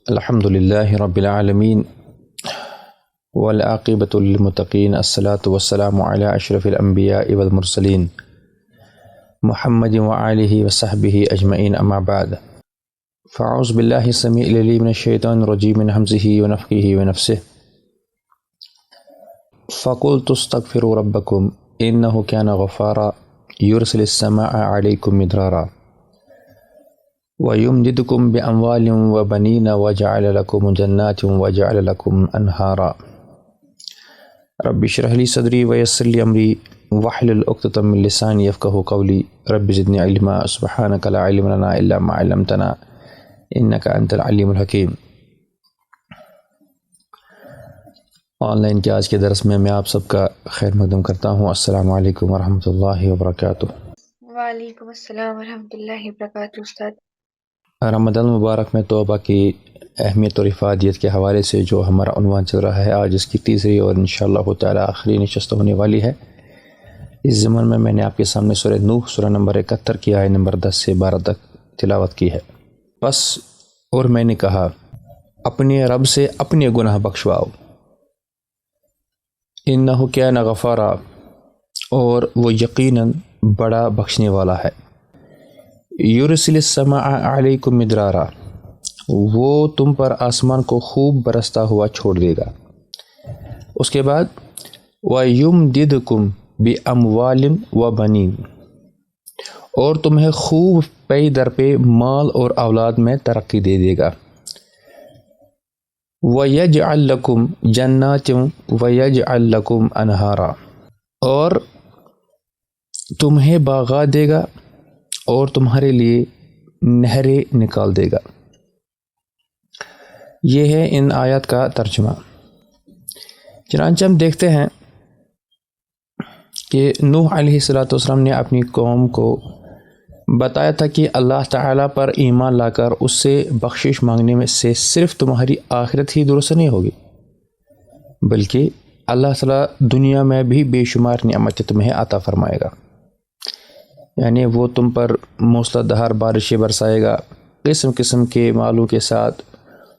الحمد للہ رب العالمین والعاقبۃ للمتقین الصلاۃ والسلام علی اشرف الانبیاء والمرسلین محمد وآلہ وصحبہ اجمعین اما بعد فاعوذ باللہ السمیع العلیم من الشیطان الرجیم من ہمزہ ونفخہ ونفثہ فقلت استغفروا ربکم انہ کان غفارا یرسل السماء علیکم مدرارا وَيُمْدِدُكُمْ بِأَمْوَالٍ وَبَنِينَ وَجَعَلَ لَكُمْ جَنَّاتٍ وَجَعَلَ لَكُمْ أَنْهَارًا رَبِّ اشْرَحْ لِي صَدْرِي وَيَسِّرْ لِي أَمْرِي وَاحْلُلْ عُقْدَةً مِّن لِّسَانِي يَفْقَهُوا قَوْلِي رَبِّ زِدْنِي عِلْمًا سُبْحَانَكَ لَا عِلْمَ لَنَا إِلَّا مَا عَلَّمْتَنَا إِنَّكَ أَنتَ الْعَلِيمُ الْحَكِيمُ۔ آن لائن کے آج کے درس میں آپ سب کا خیر مقدم کرتا ہوں۔ السلام علیکم ورحمۃ اللہ وبرکاتہ۔ وعلیکم السلام ورحمۃ اللہ وبرکاتہ۔ استاد، رمضان مبارک میں توبہ کی اہمیت اور افادیت کے حوالے سے جو ہمارا عنوان چل رہا ہے، آج اس کی تیسری اور انشاءاللہ تعالی آخری نشست ہونے والی ہے۔ اس ضمن میں میں نے آپ کے سامنے سورہ نوح سورہ نمبر 71 کی آیت نمبر 10 سے 12 تک تلاوت کی ہے۔ بس اور میں نے کہا اپنے رب سے اپنے گناہ بخشواؤ، انہ کان غفارا، اور وہ یقیناً بڑا بخشنے والا ہے۔ یرسل السماء علیکم مدرارا، وہ تم پر آسمان کو خوب برستا ہوا چھوڑ دے گا۔ اس کے بعد وَيُمْدِدْكُمْ بِأَمْوَالٍ وَبَنِينَ، اور تمہیں خوب پے در پہ مال اور اولاد میں ترقی دے دے گا۔ وَيَجْعَلْ لَكُمْ جَنَّاتٍ وَيَجْعَلْ لَكُمْ أَنْهَارًا، اور تمہیں باغات دے گا اور تمہارے لیے نہریں نکال دے گا۔ یہ ہے ان آیات کا ترجمہ۔ چنانچہ ہم دیکھتے ہیں کہ نوح علیہ السلام نے اپنی قوم کو بتایا تھا کہ اللہ تعالیٰ پر ایمان لا کر اس سے بخشش مانگنے میں سے صرف تمہاری آخرت ہی درست نہیں ہوگی، بلکہ اللہ تعالیٰ دنیا میں بھی بے شمار نعمتیں تمہیں عطا فرمائے گا۔ یعنی وہ تم پر موسلا دھار بارشیں برسائے گا، قسم قسم کے مالوں کے ساتھ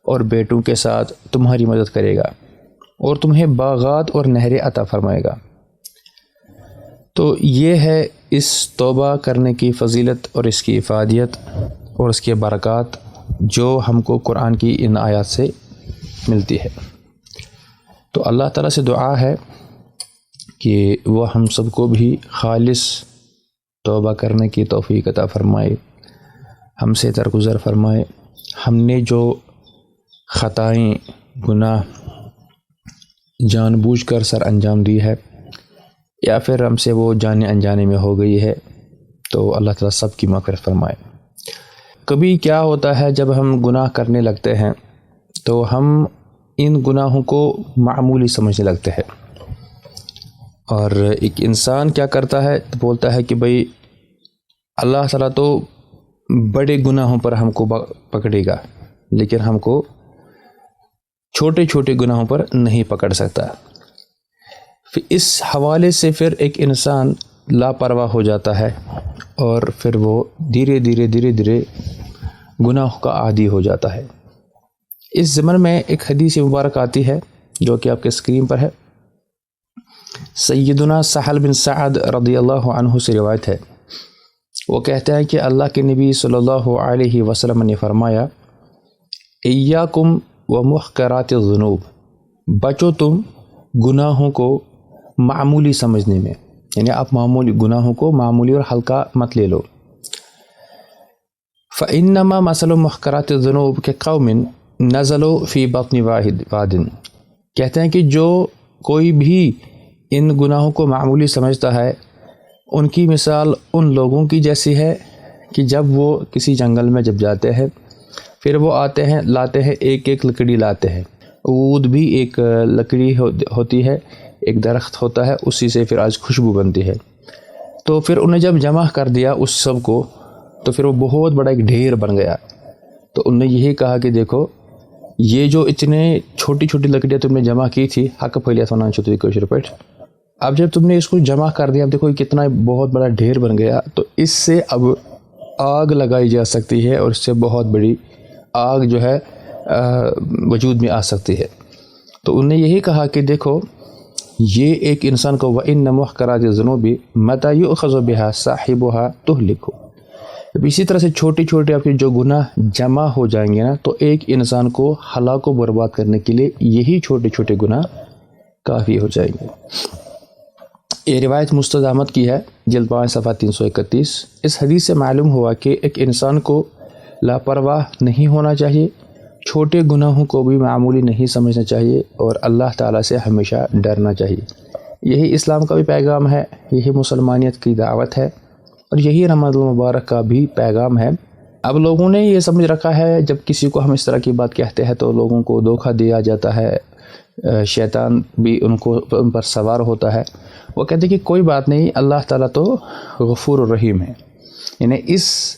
اور بیٹوں کے ساتھ تمہاری مدد کرے گا، اور تمہیں باغات اور نہریں عطا فرمائے گا۔ تو یہ ہے اس توبہ کرنے کی فضیلت اور اس کی افادیت اور اس کے برکات جو ہم کو قرآن کی ان آیات سے ملتی ہے۔ تو اللہ تعالیٰ سے دعا ہے کہ وہ ہم سب کو بھی خالص توبہ کرنے کی توفیق عطا فرمائے، ہم سے درگزر فرمائے۔ ہم نے جو خطائیں گناہ جان بوجھ کر سر انجام دی ہے، یا پھر ہم سے وہ جانے انجانے میں ہو گئی ہے، تو اللہ تعالیٰ سب کی مغفرت فرمائے۔ کبھی کیا ہوتا ہے جب ہم گناہ کرنے لگتے ہیں تو ہم ان گناہوں کو معمولی سمجھنے لگتے ہیں، اور ایک انسان کیا کرتا ہے، بولتا ہے کہ بھئی اللہ تعالیٰ تو بڑے گناہوں پر ہم کو پکڑے گا، لیکن ہم کو چھوٹے چھوٹے گناہوں پر نہیں پکڑ سکتا۔ اس حوالے سے پھر ایک انسان لاپرواہ ہو جاتا ہے، اور پھر وہ دھیرے دھیرے گناہ کا عادی ہو جاتا ہے۔ اس ضمن میں ایک حدیث مبارک آتی ہے جو کہ آپ کے اسکرین پر ہے۔ سیدنا سہل بن سعد رضی اللہ عنہ سے روایت ہے، وہ کہتے ہیں کہ اللہ کے نبی صلی اللہ علیہ وسلم نے فرمایا، ایاکم ومحقرات الذنوب، بچو تم گناہوں کو معمولی سمجھنے میں، یعنی آپ معمولی گناہوں کو معمولی اور ہلکا مت لے لو۔ فإنما مثل محقرات الذنوب كقوم نزلوا في بطن واد، کہتے ہیں کہ جو کوئی بھی ان گناہوں کو معمولی سمجھتا ہے، ان کی مثال ان لوگوں کی جیسی ہے کہ جب وہ کسی جنگل میں جب جاتے ہیں، پھر وہ آتے ہیں، لاتے ہیں، ایک ایک لکڑی لاتے ہیں۔ عود بھی ایک لکڑی ہوتی ہے، ایک درخت ہوتا ہے، اسی سے پھر آج خوشبو بنتی ہے۔ تو پھر انہیں جب جمع کر دیا اس سب کو، تو پھر وہ بہت بڑا ایک ڈھیر بن گیا۔ تو انہوں نے یہی کہا کہ دیکھو یہ جو اتنے چھوٹی چھوٹی لکڑیاں تم نے جمع کی تھی، حق پھیلیا تھا چھوٹی کوشر پیٹ، اب جب تم نے اس کو جمع کر دیا، اب دیکھو کتنا بہت بڑا ڈھیر بن گیا، تو اس سے اب آگ لگائی جا سکتی ہے، اور اس سے بہت بڑی آگ جو ہے وجود میں آ سکتی ہے۔ تو انہوں نے یہی کہا کہ دیکھو یہ ایک انسان کو وَإِنَّ مُحْقَرَاتِ الذُّنُوبِ مَتَىٰ يُؤْخَذُ بِهَا صَاحِبُهَا تُهْلِكُ۔ اب اسی طرح سے چھوٹے چھوٹے آپ کے جو گناہ جمع ہو جائیں گے نا، تو ایک انسان کو ہلاک و برباد کرنے کے لیے یہی چھوٹے چھوٹے گناہ کافی ہو جائیں گے۔ یہ روایت مستد احمد کی ہے، جلد 5 صفحہ 331۔ اس حدیث سے معلوم ہوا کہ ایک انسان کو لاپرواہ نہیں ہونا چاہیے، چھوٹے گناہوں کو بھی معمولی نہیں سمجھنا چاہیے، اور اللہ تعالیٰ سے ہمیشہ ڈرنا چاہیے۔ یہی اسلام کا بھی پیغام ہے، یہی مسلمانیت کی دعوت ہے، اور یہی رمضان المبارک کا بھی پیغام ہے۔ اب لوگوں نے یہ سمجھ رکھا ہے جب کسی کو ہم اس طرح کی بات کہتے ہیں تو لوگوں کو دھوکہ دیا جاتا ہے، شیطان بھی ان پر سوار ہوتا ہے۔ وہ کہتے ہیں کہ کوئی بات نہیں، اللہ تعالیٰ تو غفور الرحیم ہے۔ یعنی اس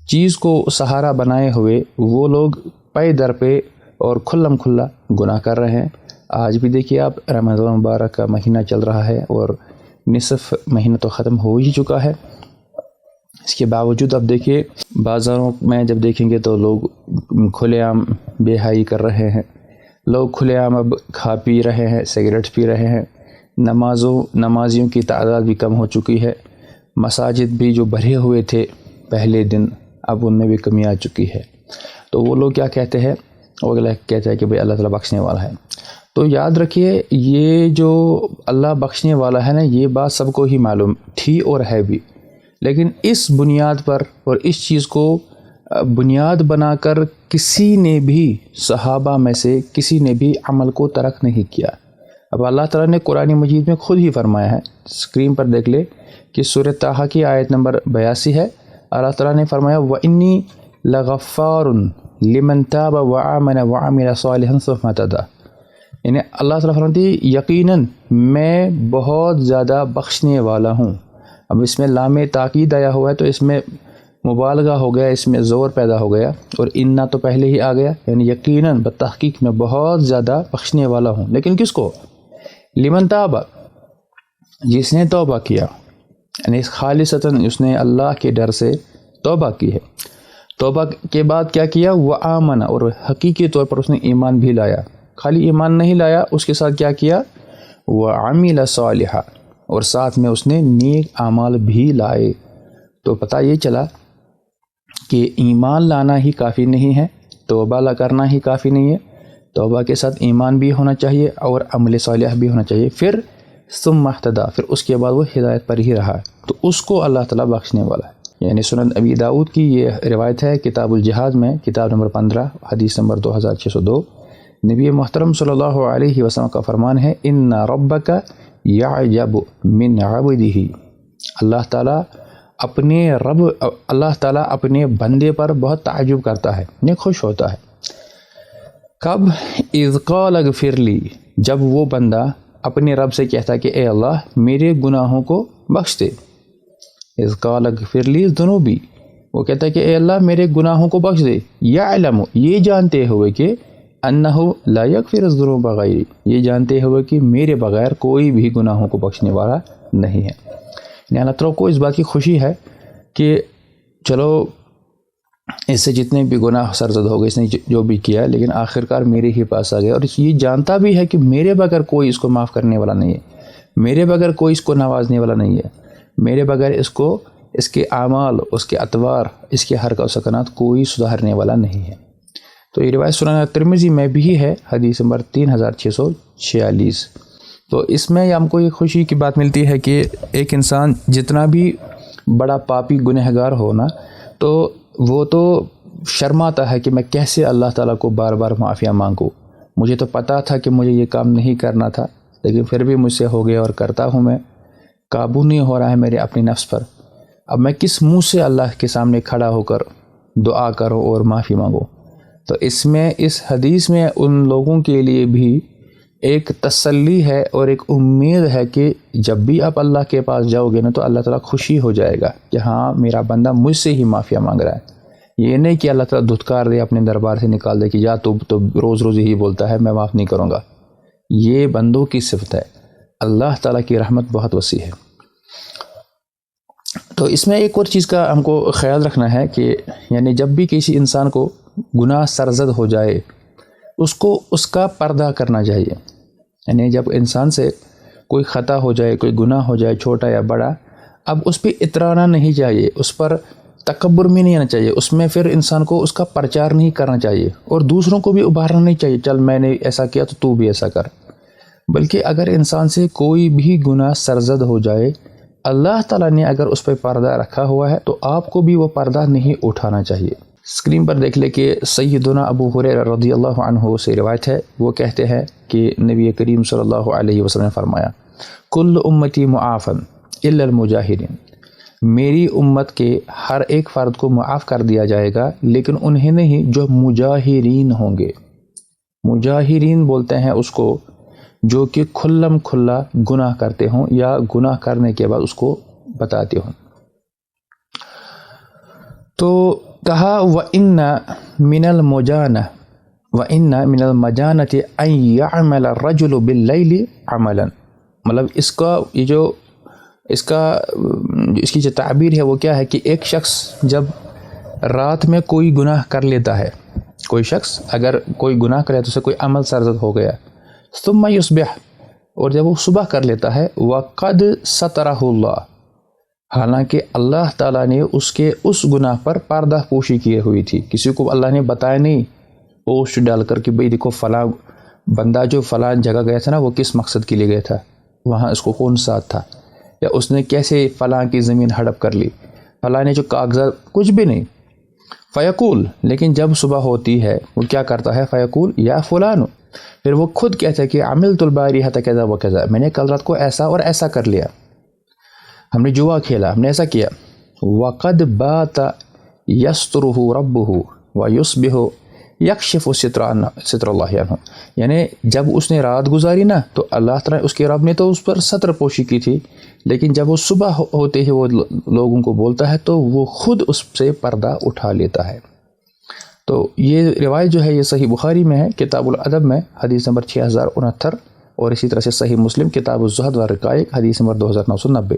چیز کو سہارا بنائے ہوئے وہ لوگ پے در پہ اور کھلم کھلا گناہ کر رہے ہیں۔ آج بھی دیکھیے آپ، رمضان مبارک کا مہینہ چل رہا ہے اور نصف مہینہ تو ختم ہو ہی چکا ہے۔ اس کے باوجود اب دیکھیے بازاروں میں جب دیکھیں گے تو لوگ کھلے عام بے حیائی کر رہے ہیں، لوگ کھلے عام اب کھا پی رہے ہیں، سگریٹ پی رہے ہیں، نمازیوں کی تعداد بھی کم ہو چکی ہے، مساجد بھی جو بھرے ہوئے تھے پہلے دن اب ان میں بھی کمی آ چکی ہے۔ تو وہ لوگ کیا کہتے ہیں؟ وہ کہتے ہیں کہ بھئی اللہ تعالیٰ بخشنے والا ہے۔ تو یاد رکھیے یہ جو اللہ بخشنے والا ہے نا، یہ بات سب کو ہی معلوم تھی اور ہے بھی، لیکن اس بنیاد پر اور اس چیز کو بنیاد بنا کر کسی نے بھی صحابہ میں سے کسی نے بھی عمل کو ترک نہیں کیا۔ اب اللہ تعالیٰ نے قرآن مجید میں خود ہی فرمایا ہے، اسکرین پر دیکھ لے کہ سورہ طٰہٰ کی آیت نمبر 82 ہے۔ اللہ تعالیٰ نے فرمایا وَإِنِّي لَغَفَّارٌ لِمَن تَابَ وَآمَنَ وَعَمِلَ صَالِحًا ثُمَّ اهْتَدَىٰ۔ یعنی اللہ تعالیٰ فرماتی ہے یقیناً میں بہت زیادہ بخشنے والا ہوں۔ اب اس میں لام تاکید آیا ہوا ہے تو اس میں مبالغہ ہو گیا، اس میں زور پیدا ہو گیا، اور انا تو پہلے ہی آ گیا، یعنی یقیناً بتحقیق میں بہت زیادہ بخشنے والا ہوں۔ لیکن کس کو؟ لمن تاب، جس نے توبہ کیا، یعنی خالصتاً اس نے اللہ کے ڈر سے توبہ کی ہے۔ توبہ کے بعد کیا کیا؟ وآمن، اور حقیقی طور پر اس نے ایمان بھی لایا۔ خالی ایمان نہیں لایا، اس کے ساتھ کیا کیا؟ وعمل صالحا، اور ساتھ میں اس نے نیک اعمال بھی لائے۔ تو پتہ یہ چلا کہ ایمان لانا ہی کافی نہیں ہے، توبہ کرنا ہی کافی نہیں ہے، توبہ کے ساتھ ایمان بھی ہونا چاہیے اور عمل صالح بھی ہونا چاہیے، پھر ثم اهتدى، پھر اس کے بعد وہ ہدایت پر ہی رہا، تو اس کو اللہ تعالیٰ بخشنے والا ہے۔ یعنی سنن ابی داؤد کی یہ روایت ہے کتاب الجہاد میں، کتاب نمبر 15، حدیث نمبر 2602۔ نبی محترم صلی اللہ علیہ وسلم کا فرمان ہے ان ربک یعجب من عبدہ، اللہ تعالیٰ اپنے بندے پر بہت تعجب کرتا ہے، یعنی خوش ہوتا ہے۔ کب؟ اذ قال اغفر لی، جب وہ بندہ اپنے رب سے کہتا ہے کہ اے اللہ میرے گناہوں کو بخش دے۔ اذ قال اغفر لی ذنوبی، وہ کہتا ہے کہ اے اللہ میرے گناہوں کو بخش دے، یعلم، یہ جانتے ہوئے کہ انہ لا یغفر الذنوب غیری، یہ جانتے ہوئے کہ میرے بغیر کوئی بھی گناہوں کو بخشنے والا نہیں ہے۔ یعنی اللہ تعالیٰ کو اس بات کی خوشی ہے کہ چلو اس سے جتنے بھی گناہ سرزد ہو گئے، اس نے جو بھی کیا، لیکن آخرکار میرے ہی پاس آ گیا، اور یہ جانتا بھی ہے کہ میرے بغیر کوئی اس کو معاف کرنے والا نہیں ہے، میرے بغیر کوئی اس کو نوازنے والا نہیں ہے، میرے بغیر اس کو، اس کے اعمال، اس کے اطوار، اس کے حرکات و سکنات کوئی سدھارنے والا نہیں ہے۔ تو یہ روایت سنن ترمذی میں بھی ہے، حدیث نمبر 3646۔ تو اس میں ہم کو یہ خوشی کی بات ملتی ہے کہ ایک انسان جتنا بھی بڑا پاپی گنہگار ہو نا، تو وہ تو شرماتا ہے کہ میں کیسے اللہ تعالیٰ کو بار بار معافیاں مانگوں، مجھے تو پتہ تھا کہ مجھے یہ کام نہیں کرنا تھا، لیکن پھر بھی مجھ سے ہو گیا اور کرتا ہوں میں، قابو نہیں ہو رہا ہے میرے اپنے نفس پر، اب میں کس منہ سے اللہ کے سامنے کھڑا ہو کر دعا کروں اور معافی مانگوں۔ تو اس حدیث میں ان لوگوں کے لیے بھی ایک تسلی ہے اور ایک امید ہے کہ جب بھی آپ اللہ کے پاس جاؤ گے نا تو اللہ تعالیٰ خوشی ہو جائے گا کہ ہاں میرا بندہ مجھ سے ہی معافیہ مانگ رہا ہے۔ یہ نہیں کہ اللہ تعالیٰ دھتکار دے، اپنے دربار سے نکال دے کہ یا تو روز روز یہی بولتا ہے میں معاف نہیں کروں گا۔ یہ بندوں کی صفت ہے، اللہ تعالیٰ کی رحمت بہت وسیع ہے۔ تو اس میں ایک اور چیز کا ہم کو خیال رکھنا ہے کہ یعنی جب بھی کسی انسان کو گناہ سرزد ہو جائے اس کو اس کا پردہ کرنا چاہیے. یعنی جب انسان سے کوئی خطا ہو جائے، کوئی گناہ ہو جائے، چھوٹا یا بڑا، اب اس پہ اترانا نہیں چاہیے، اس پر تکبر بھی نہیں آنا چاہیے، اس میں پھر انسان کو اس کا پرچار نہیں کرنا چاہیے اور دوسروں کو بھی ابھارنا نہیں چاہیے چل میں نے ایسا کیا تو بھی ایسا کر. بلکہ اگر انسان سے کوئی بھی گناہ سرزد ہو جائے، اللہ تعالیٰ نے اگر اس پہ پردہ رکھا ہوا ہے تو آپ کو بھی وہ پردہ نہیں اٹھانا چاہیے. اسکرین پر دیکھ لے کہ سیدنا ابو ہریرہ رضی اللہ عنہ سے روایت ہے، وہ کہتے ہیں کہ نبی کریم صلی اللہ علیہ وسلم نے فرمایا کل امتی معافن الا المجاہرین، میری امت کے ہر ایک فرد کو معاف کر دیا جائے گا لیکن انہیں نہیں جو مجاہرین ہوں گے. مجاہرین بولتے ہیں اس کو جو کہ کھلم کھلا گناہ کرتے ہوں یا گناہ کرنے کے بعد اس کو بتاتے ہوں. تو کہا وَإِنَّ مِنَ الْمَجَانَةِ أَن يَعْمَلَ الرَّجُلُ بِاللَّيْلِ عَمَلًا. مطلب اس کی جو تعبیر ہے وہ کیا ہے کہ ایک شخص جب رات میں کوئی گناہ کر لیتا ہے، کوئی شخص اگر کوئی گناہ کرے تو اسے کوئی عمل سرزد ہو گیا، ثم یصبح، اور جب وہ صبح کر لیتا ہے، وقد سترہ اللہ، حالانکہ اللہ تعالیٰ نے اس کے اس گناہ پر پردہ پوشی کی ہوئی تھی، کسی کو اللہ نے بتایا نہیں پوسٹ ڈال کر کہ بھئی دیکھو فلاں بندہ جو فلاں جگہ گیا تھا نا وہ کس مقصد کے لیے گیا تھا، وہاں اس کو کون ساتھ تھا، یا اس نے کیسے فلاں کی زمین ہڑپ کر لی، فلاں نے جو کاغذات، کچھ بھی نہیں. فیقول، لیکن جب صبح ہوتی ہے وہ کیا کرتا ہے، فیقول یا فلان، پھر وہ خود کہتا ہے کہ عملت البارحۃ کذا و کذا، میں نے کل رات کو ایسا اور ایسا کر لیا، ہم نے جوا کھیلا، ہم نے ایسا کیا. وقد بات یسترہ ربہ ویصبح یکشف ستر اللہ عنہ، یعنی جب اس نے رات گزاری نا تو اللہ تعالیٰ اس کے رب نے تو اس پر ستر پوشی کی تھی، لیکن جب وہ صبح ہوتے ہی وہ لوگوں کو بولتا ہے تو وہ خود اس سے پردہ اٹھا لیتا ہے. تو یہ روایت جو ہے یہ صحیح بخاری میں ہے کتاب الادب میں حدیث نمبر 6069، اور اسی طرح سے صحیح مسلم کتاب الزہد والرقائق حدیث نمبر 2990.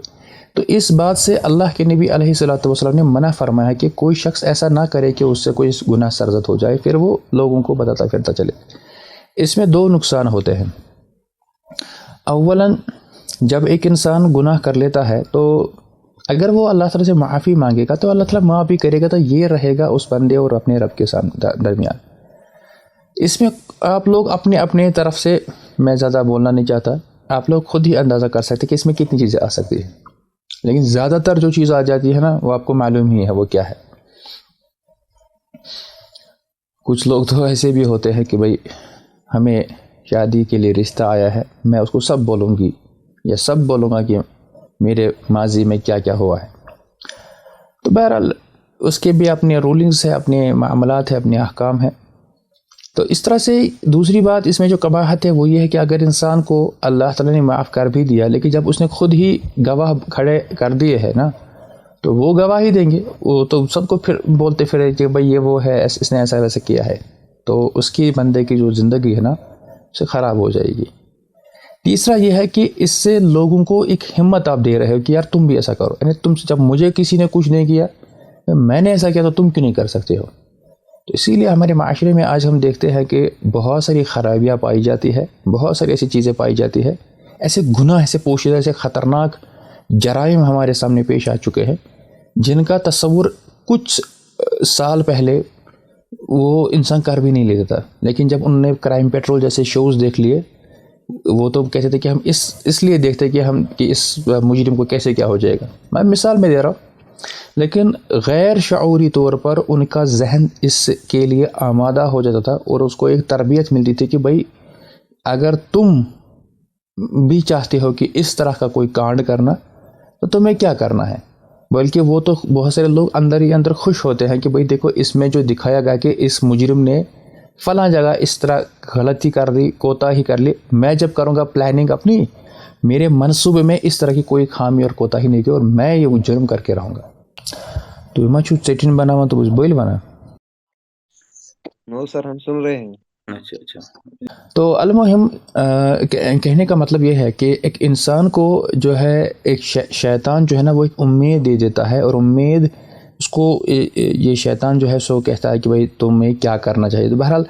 تو اس بات سے اللہ کے نبی علیہ الصلوۃ والسلام نے منع فرمایا کہ کوئی شخص ایسا نہ کرے کہ اس سے کوئی گناہ سرزد ہو جائے پھر وہ لوگوں کو بتاتا پھرتا چلے. اس میں دو نقصان ہوتے ہیں. اولاً جب ایک انسان گناہ کر لیتا ہے تو اگر وہ اللہ تعالیٰ سے معافی مانگے گا تو اللہ تعالیٰ معافی کرے گا، تو یہ رہے گا اس بندے اور اپنے رب کے درمیان. اس میں آپ لوگ اپنے طرف سے، میں زیادہ بولنا نہیں چاہتا، آپ لوگ خود ہی اندازہ کر سکتے کہ اس میں کتنی چیزیں آ سکتی ہیں، لیکن زیادہ تر جو چیز آ جاتی ہے نا وہ آپ کو معلوم ہی ہے وہ کیا ہے. کچھ لوگ تو ایسے بھی ہوتے ہیں کہ بھئی ہمیں شادی کے لیے رشتہ آیا ہے، میں اس کو سب بولوں گی یا سب بولوں گا کہ میرے ماضی میں کیا کیا ہوا ہے. تو بہرحال اس کے بھی اپنے رولنگز ہیں، اپنے معاملات ہیں، اپنے احکام ہیں. تو اس طرح سے دوسری بات اس میں جو قباحت ہے وہ یہ ہے کہ اگر انسان کو اللہ تعالیٰ نے معاف کر بھی دیا لیکن جب اس نے خود ہی گواہ کھڑے کر دیے ہیں نا تو وہ گواہی دیں گے، وہ تو سب کو پھر بولتے پھرے کہ بھئی یہ وہ ہے، اس نے ایسا ویسا کیا ہے، تو اس کی بندے کی جو زندگی ہے نا اسے خراب ہو جائے گی. تیسرا یہ ہے کہ اس سے لوگوں کو ایک ہمت آپ دے رہے ہو کہ یار تم بھی ایسا کرو، یعنی تم جب مجھے کسی نے کچھ نہیں کیا، میں نے ایسا کیا تو تم کیوں نہیں کر سکتے ہو. تو اسی لیے ہمارے معاشرے میں آج ہم دیکھتے ہیں کہ بہت ساری خرابیاں پائی جاتی ہے، بہت ساری ایسی چیزیں پائی جاتی ہے، ایسے گناہ، ایسے پوشیدہ، ایسے خطرناک جرائم ہمارے سامنے پیش آ چکے ہیں جن کا تصور کچھ سال پہلے وہ انسان کر بھی نہیں لیتا تھا، لیکن جب انہوں نے کرائم پیٹرول جیسے شوز دیکھ لیے وہ تو کہتے تھے کہ ہم اس لیے دیکھتے کہ اس مجرم کو کیسے کیا ہو جائے گا. میں مثال میں دے رہا ہوں، لیکن غیر شعوری طور پر ان کا ذہن اس کے لیے آمادہ ہو جاتا تھا اور اس کو ایک تربیت ملتی تھی کہ بھائی اگر تم بھی چاہتے ہو کہ اس طرح کا کوئی کانڈ کرنا تو تمہیں کیا کرنا ہے. بلکہ وہ تو بہت سارے لوگ اندر ہی اندر خوش ہوتے ہیں کہ بھئی دیکھو اس میں جو دکھایا گیا کہ اس مجرم نے فلاں جگہ اس طرح غلطی کر دی، کوتاہی کر لی، میں جب کروں گا پلاننگ اپنی، میرے منصوبے میں اس طرح کی کوئی خامی اور کوتاہی نہیں کی اور میں یہ جرم کر کے رہوں گا. تو میں چیٹن بنا ہوا تو کچھ بوئل بنا. نو سر ہم سن رہے ہیں. اچھا. تو المہم کہنے کا مطلب یہ ہے کہ ایک انسان کو جو ہے ایک شیطان جو ہے نا وہ ایک امید دے دیتا ہے، اور امید اس کو یہ شیطان جو ہے سو کہتا ہے کہ بھائی تمہیں کیا کرنا چاہیے. تو بہرحال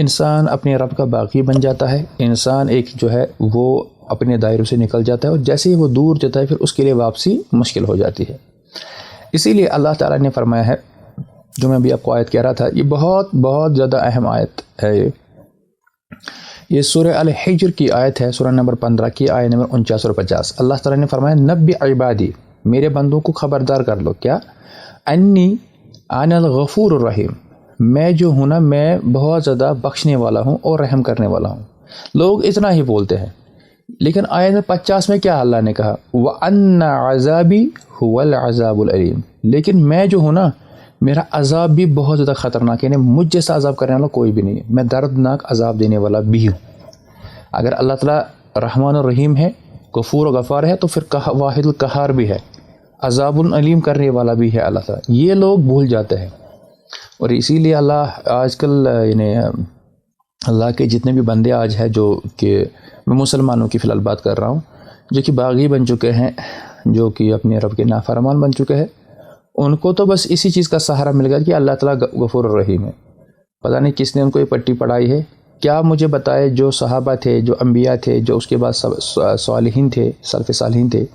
انسان اپنے رب کا باغی بن جاتا ہے، انسان ایک جو ہے وہ اپنے دائروں سے نکل جاتا ہے، اور جیسے ہی وہ دور جاتا ہے پھر اس کے لیے واپسی مشکل ہو جاتی ہے۔ اسی لیے اللہ تعالیٰ نے فرمایا ہے، جو میں بھی آپ کو آیت کہہ رہا تھا، یہ بہت بہت زیادہ اہم آیت ہے۔ یہ سورہ الحجر کی آیت ہے، سورہ نمبر 15 کی آیت نمبر 49 اور 50۔ اللہ تعالیٰ نے فرمایا نبی عبادی، میرے بندوں کو خبردار کر لو، کیا انی انا الغفور الرحیم، میں جو ہوں نا میں بہت زیادہ بخشنے والا ہوں اور رحم کرنے والا ہوں۔ لوگ اتنا ہی بولتے ہیں، لیکن آیت 50 میں کیا اللہ نے کہا، وَأَنَّ عَذَابِي هُوَ الْعَذَابُ الْأَلِيمُ، لیکن میں جو ہوں نا میرا عذاب بھی بہت زیادہ خطرناک ہے، یعنی مجھ جیسا عذاب کرنے والا کوئی بھی نہیں ہے، میں دردناک عذاب دینے والا بھی ہوں۔ اگر اللہ تعالیٰ رحمان الرحیم ہے، غفور و غفار ہے، تو پھر واحد القہار بھی ہے، عذاب العلیم کرنے والا بھی ہے اللہ تعالیٰ۔ یہ لوگ بھول جاتے ہیں، اور اسی لیے اللہ آج کل یعنی اللہ کے جتنے بھی بندے آج ہیں، جو کہ میں مسلمانوں کی فی الحال بات کر رہا ہوں، جو کہ باغی بن چکے ہیں، جو کہ اپنے رب کے نافرمان بن چکے ہیں، ان کو تو بس اسی چیز کا سہارا مل گیا کہ اللہ تعالیٰ غفور الرحیم ہے۔ پتہ نہیں کس نے ان کو یہ پٹی پڑھائی ہے۔ کیا مجھے بتائے جو صحابہ تھے، جو انبیاء تھے، جو اس کے بعد صالحین تھے، سلف صالحین تھے،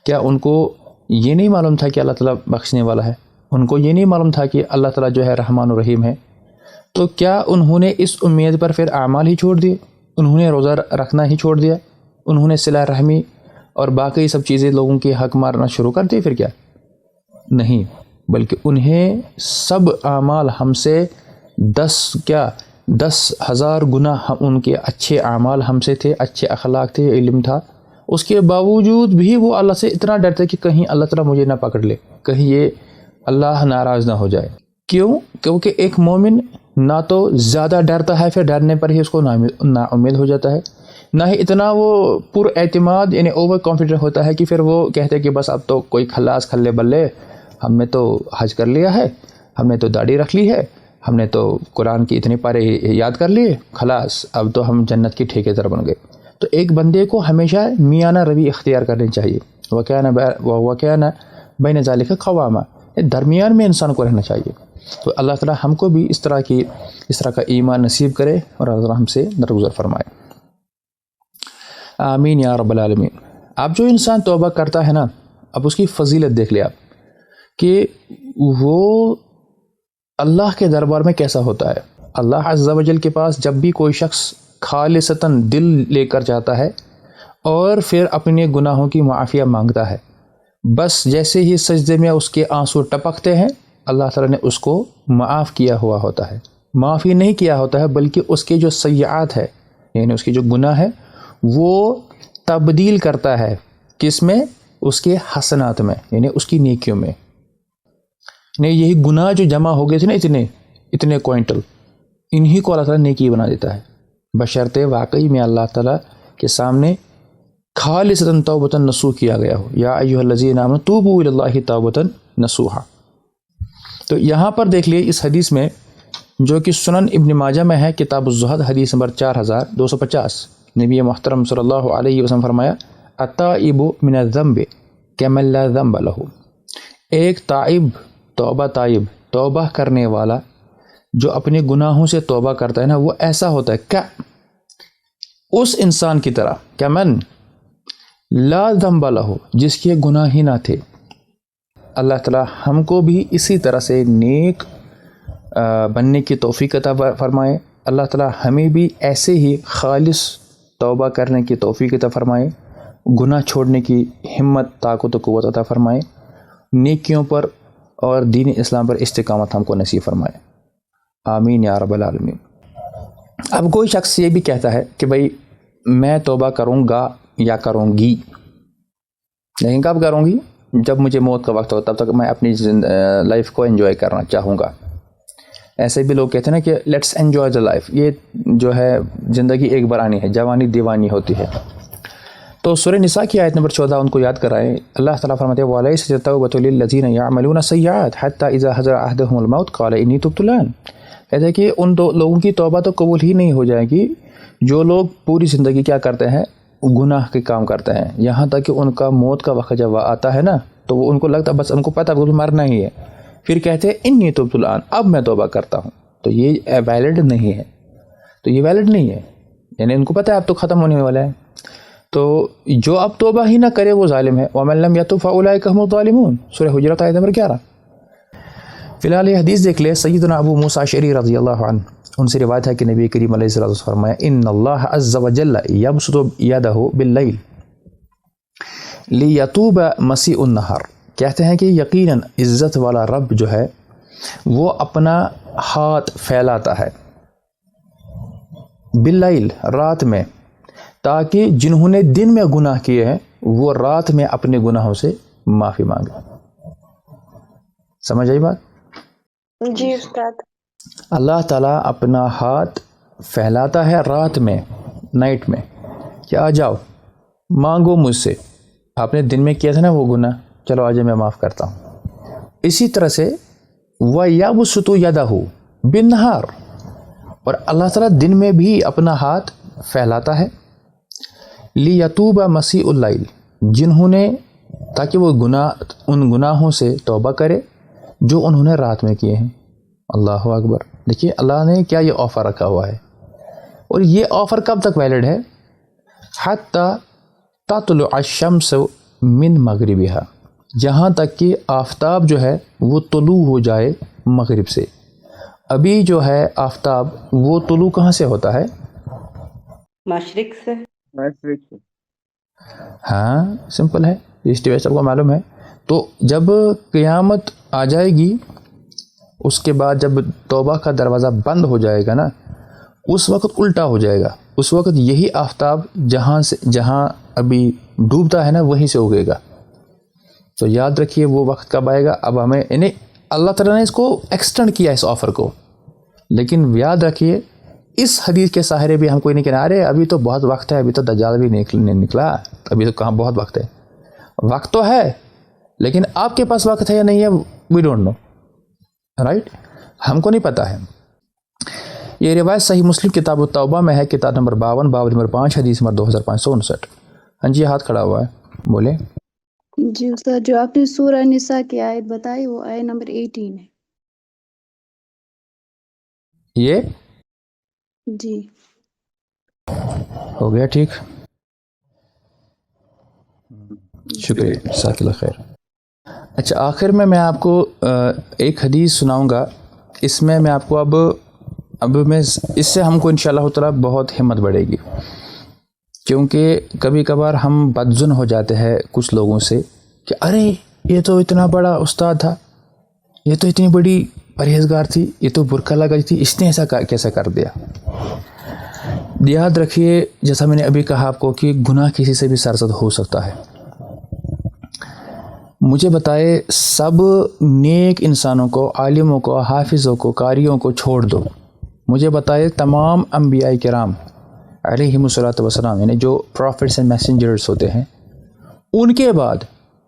کیا ان کو یہ نہیں معلوم تھا کہ اللہ تعالیٰ بخشنے والا ہے؟ ان کو یہ نہیں معلوم تھا کہ اللہ تعالیٰ جو ہے رحمان الرحیم ہے؟ تو کیا انہوں نے اس امید پر پھر اعمال ہی چھوڑ دیے؟ انہوں نے روزہ رکھنا ہی چھوڑ دیا؟ انہوں نے صلہ رحمی اور باقی سب چیزیں لوگوں کی حق مارنا شروع کر دی؟ پھر کیا؟ نہیں، بلکہ انہیں سب اعمال ہم سے 10,000 گنا ان کے اچھے اعمال ہم سے تھے، اچھے اخلاق تھے، علم تھا، اس کے باوجود بھی وہ اللہ سے اتنا ڈرتے کہ کہیں اللہ تعالیٰ مجھے نہ پکڑ لے، کہیں یہ اللہ ناراض نہ ہو جائے۔ کیوں؟ کیونکہ ایک مومن نہ تو زیادہ ڈرتا ہے، پھر ڈرنے پر ہی اس کو نا امید ہو جاتا ہے، نہ ہی اتنا وہ پر اعتماد یعنی اوور کانفیڈنٹ ہوتا ہے کہ پھر وہ کہتے کہ بس اب تو کوئی خلاص کھلے بلے، ہم نے تو حج کر لیا ہے، ہم نے تو داڑھی رکھ لی ہے، ہم نے تو قرآن کی اتنے پارے یاد کر لیے، خلاص اب تو ہم جنت کی ٹھیکیدار بن گئے۔ تو ایک بندے کو ہمیشہ میانہ روی اختیار کرنی چاہیے، وَكَانَ بَيْنَ ذَلِكَ قَوَامًا، درمیان میں انسان کو رہنا چاہیے۔ تو اللہ تعالیٰ ہم کو بھی اس طرح کا ایمان نصیب کرے اور اللہ تعالیٰ ہم سے درگزر فرمائے، آمین یا رب العالمین۔ اب جو انسان توبہ کرتا ہے نا، اب اس کی فضیلت دیکھ لے آپ کہ وہ اللہ کے دربار میں کیسا ہوتا ہے۔ اللہ عز و جل کے پاس جب بھی کوئی شخص خالصتاً دل لے کر جاتا ہے اور پھر اپنے گناہوں کی معافیہ مانگتا ہے، بس جیسے ہی سجدے میں اس کے آنسو ٹپکتے ہیں، اللہ تعالیٰ نے اس کو معاف کیا ہوا ہوتا ہے۔ معافی نہیں کیا ہوتا ہے، بلکہ اس کے جو سیئات ہے، یعنی اس کے جو گناہ ہے، وہ تبدیل کرتا ہے کس میں؟ اس کے حسنات میں، یعنی اس کی نیکیوں میں۔ نہیں، یہی گناہ جو جمع ہو گئے تھے نا، اتنے کوئنٹل، انہی کو اللہ تعالیٰ نیکی بنا دیتا ہے، بشرطے واقعی میں اللہ تعالیٰ کے سامنے خالصتاً توبۃ نصوح کیا گیا ہو، یا ایھا الذین آمنوا توبوا الی اللہ توبۃ نصوحا۔ تو یہاں پر دیکھ لیے اس حدیث میں، جو کہ سنن ابن ماجہ میں ہے، کتاب الزہد، حدیث نمبر 4250، نبی محترم صلی اللہ علیہ وسلم فرمایا، التائب من الذنب کمن لا ذنب لہ، ایک تائب، توبہ کرنے والا جو اپنے گناہوں سے توبہ کرتا ہے نا، وہ ایسا ہوتا ہے کیا اس انسان کی طرح، کمن لا ذنب لہ، جس کے گناہ ہی نہ تھے۔ اللہ تعالیٰ ہم کو بھی اسی طرح سے نیک بننے کی توفیق عطا فرمائے، اللہ تعالیٰ ہمیں بھی ایسے ہی خالص توبہ کرنے کی توفیق عطا فرمائے، گناہ چھوڑنے کی ہمت، طاقت و قوت عطا فرمائے، نیکیوں پر اور دین اسلام پر استقامت ہم کو نصیب فرمائے، آمین یا رب العالمین۔ اب کوئی شخص یہ بھی کہتا ہے کہ بھائی میں توبہ کروں گا یا کروں گی، لیکن کب کروں گی؟ جب مجھے موت کا وقت ہو، تب تک میں اپنی لائف کو انجوائے کرنا چاہوں گا۔ ایسے بھی لوگ کہتے ہیں نا کہ لیٹس انجوائے دا لائف، یہ جو ہے زندگی ایک بار آنی ہے، جوانی دیوانی ہوتی ہے۔ تو سورہ نساء کی آیت نمبر 14 ان کو یاد کرائیں، اللہ تعالیٰ فرماتے ہیں وَلَيْسَتِ التَّوْبَةُ لِلَّذِينَ يَعْمَلُونَ السَّيِّئَاتِ حَتَّى إِذَا حَضَرَ أَحَدَهُمُ الْمَوْتُ قَالَ إِنِّي تُبْتُ الْآنَ، کہتے ہیں کہ ان لوگوں کی توبہ تو قبول ہی نہیں ہو جائے گی جو لوگ پوری زندگی کیا کرتے ہیں؟ گناہ کے کام کرتے ہیں، یہاں تک کہ ان کا موت کا وقت جب آتا ہے نا، تو وہ ان کو لگتا بس ان کو پتہ ہے مرنا ہی ہے، پھر کہتے ہیں انی تبت الآن، اب میں توبہ کرتا ہوں۔ تو یہ ویلڈ نہیں ہے۔ تو یہ ویلڈ نہیں ہے، یعنی ان کو پتہ ہے اب تو ختم ہونے والا ہے، تو جو اب توبہ ہی نہ کرے وہ ظالم ہے۔ وَمَن لَّمْ يَتُبْ فَأُولَٰئِكَ هُمُ الظَّالِمُونَ، سورہ حجرات آیت نمبر 11۔ فی الحال یہ حدیث دیکھ لے، سیدنا ابو موسیٰ اشعری رضی اللہ عنہ، ان سے روایت ہے کہ نبی کریم علیہ الصلوۃ والسلام فرمایا ان اللہ عز وجل یبسط یدہ باللیل لیتوب مسیء النہار، کہتے ہیں کہ یقیناً عزت والا رب جو ہے وہ اپنا ہاتھ پھیلاتا ہے باللیل، رات میں، تاکہ جنہوں نے دن میں گناہ کیے ہیں وہ رات میں اپنے گناہوں سے معافی مانگے۔ سمجھ آئی بات؟ جی استاد۔ اللہ تعالیٰ اپنا ہاتھ پھیلاتا ہے رات میں، نائٹ میں، کہ آ جاؤ مانگو مجھ سے، آپ نے دن میں کیا تھا نا وہ گناہ، چلو آج میں معاف کرتا ہوں۔ اسی طرح سے وَيَبْسُطُ يَدَهُ بِالنَّهَارِ، اور اللہ تعالیٰ دن میں بھی اپنا ہاتھ پھیلاتا ہے لِيَتُوبَ مَسِيءُ اللَّيْلِ، جنہوں نے، تاکہ وہ ان گناہوں سے توبہ کرے جو انہوں نے رات میں کیے ہیں۔ اللہ اکبر، دیکھیے اللہ نے کیا یہ آفر رکھا ہوا ہے، اور یہ آفر کب تک ویلڈ ہے؟ حتی تطلع الشمس من مغربها، جہاں تک کہ آفتاب جو ہے وہ طلوع ہو جائے مغرب سے۔ ابھی جو ہے آفتاب وہ طلوع کہاں سے ہوتا ہے؟ مشرق سے۔ ہاں سمپل ہے، ایسٹ ویسٹ آپ کو معلوم ہے۔ تو جب قیامت آ جائے گی، اس کے بعد جب توبہ کا دروازہ بند ہو جائے گا نا، اس وقت الٹا ہو جائے گا، اس وقت یہی آفتاب جہاں ابھی ڈوبتا ہے نا وہیں سے اگے گا۔ تو یاد رکھیے وہ وقت کب آئے گا۔ اب ہمیں یعنی اللہ تعالیٰ نے اس کو ایکسٹینڈ کیا اس آفر کو، لیکن یاد رکھیے اس حدیث کے سہارے بھی ہم کوئی نہیں کہنا ارے ابھی تو بہت وقت ہے، ابھی تو دجال بھی نہیں نکلا، ابھی تو کہاں بہت وقت ہے۔ وقت تو ہے، لیکن آپ کے پاس وقت ہے یا نہیں ہے وی ڈونٹ نو، رائٹ، ہم کو نہیں پتا ہے۔ یہ روایت صحیح مسلم کتاب التوبہ میں ہے، کتاب نمبر 52، باب نمبر 5، حدیث نمبر 2559۔ ہاں جی، ہاتھ کھڑا ہوا ہے، بولے۔ جی استاد، جو آپ نے سورہ نساء کی آیت بتائی وہ آیت نمبر 18 ہے۔ یہ جی ہو گیا ٹھیک، شکریہ، جزاک اللہ خیر۔ اچھا، آخر میں آپ کو ایک حدیث سناؤں گا، اس میں آپ کو اب میں اس سے ہم کو انشاءاللہ تعالیٰ بہت ہمت بڑھے گی، کیونکہ کبھی کبھار ہم بدظن ہو جاتے ہیں کچھ لوگوں سے کہ ارے یہ تو اتنا بڑا استاد تھا، یہ تو اتنی بڑی پرہیزگار تھی، یہ تو برقع لگائی تھی، اس نے ایسا کیسا کر دیا۔ یاد رکھیے جیسا میں نے ابھی کہا آپ کو کہ گناہ کسی سے بھی سرزد ہو سکتا ہے۔ مجھے بتائے سب نیک انسانوں کو، عالموں کو، حافظوں کو، قاریوں کو چھوڑ دو، مجھے بتائے تمام انبیاء کرام علیہم الصلوۃ والسلام، یعنی جو پروفٹس اینڈ میسنجرز ہوتے ہیں، ان کے بعد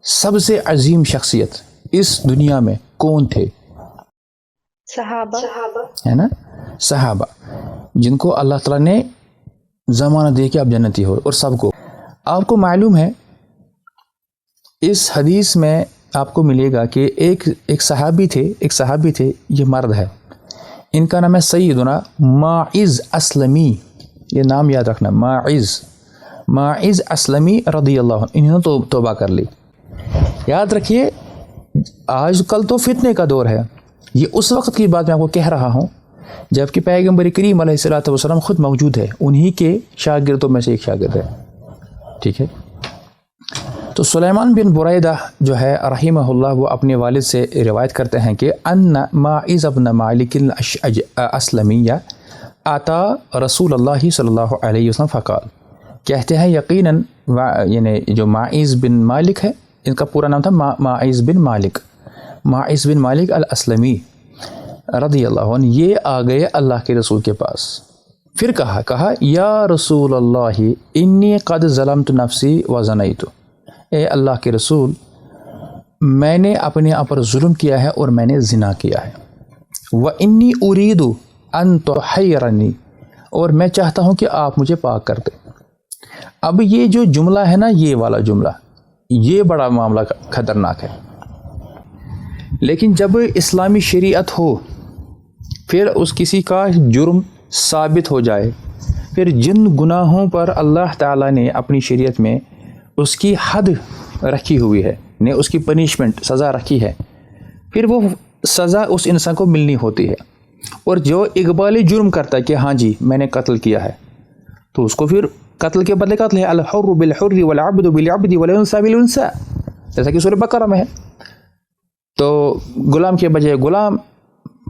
سب سے عظیم شخصیت اس دنیا میں کون تھے؟ صحابہ، ہے نا، صحابہ، جن کو اللہ تعالیٰ نے زمانہ دے کے آپ جنتی ہو، اور سب کو آپ کو معلوم ہے اس حدیث میں آپ کو ملے گا کہ ایک صحابی تھے، یہ مرد ہے، ان کا نام ہے سیدنا ماعز اسلمی، یہ نام یاد رکھنا، ماعز اسلمی رضی اللہ عنہ، انہوں نے توبہ کر لی۔ یاد رکھیے آج کل تو فتنے کا دور ہے، یہ اس وقت کی بات میں آپ کو کہہ رہا ہوں جب کہ پیغمبر کریم علیہ الصلوۃ والسلام خود موجود ہے، انہی کے شاگردوں میں سے ایک شاگرد ہے، ٹھیک ہے۔ تو سلیمان بن بریدہ جو ہے رحمہ اللہ، وہ اپنے والد سے روایت کرتے ہیں کہ ان ماعز بن مالک الاسلمی آتا رسول اللہ صلی اللہ علیہ وسلم فقال، کہتے ہیں یقیناً یعنی جو ماعز بن مالک ہے، ان کا پورا نام تھا ماعز بن مالک الاسلمی رضی اللہ عنہ، یہ آ گئے اللہ کے رسول کے پاس، پھر کہا یا رسول اللہ انی قد ظلمت نفسی وزنیت، اے اللہ کے رسول میں نے اپنے آپ پر ظلم کیا ہے اور میں نے زنا کیا ہے، وانی ارید ان تحیرنی، اور میں چاہتا ہوں کہ آپ مجھے پاک کر دیں۔ اب یہ جو جملہ ہے نا، یہ والا جملہ، یہ بڑا معاملہ خطرناک ہے، لیکن جب اسلامی شریعت ہو پھر اس کسی کا جرم ثابت ہو جائے، پھر جن گناہوں پر اللہ تعالیٰ نے اپنی شریعت میں اس کی حد رکھی ہوئی ہے، نے اس کی پنشمنٹ سزا رکھی ہے، پھر وہ سزا اس انسان کو ملنی ہوتی ہے۔ اور جو اقبالی جرم کرتا ہے کہ ہاں جی میں نے قتل کیا ہے، تو اس کو پھر قتل کے بدلے قتل ہے، الحر بالحر والعبد بالعبد والانثى بالانثى، جیسا کہ سورہ بقرہ میں ہے۔ تو غلام کے بجائے غلام،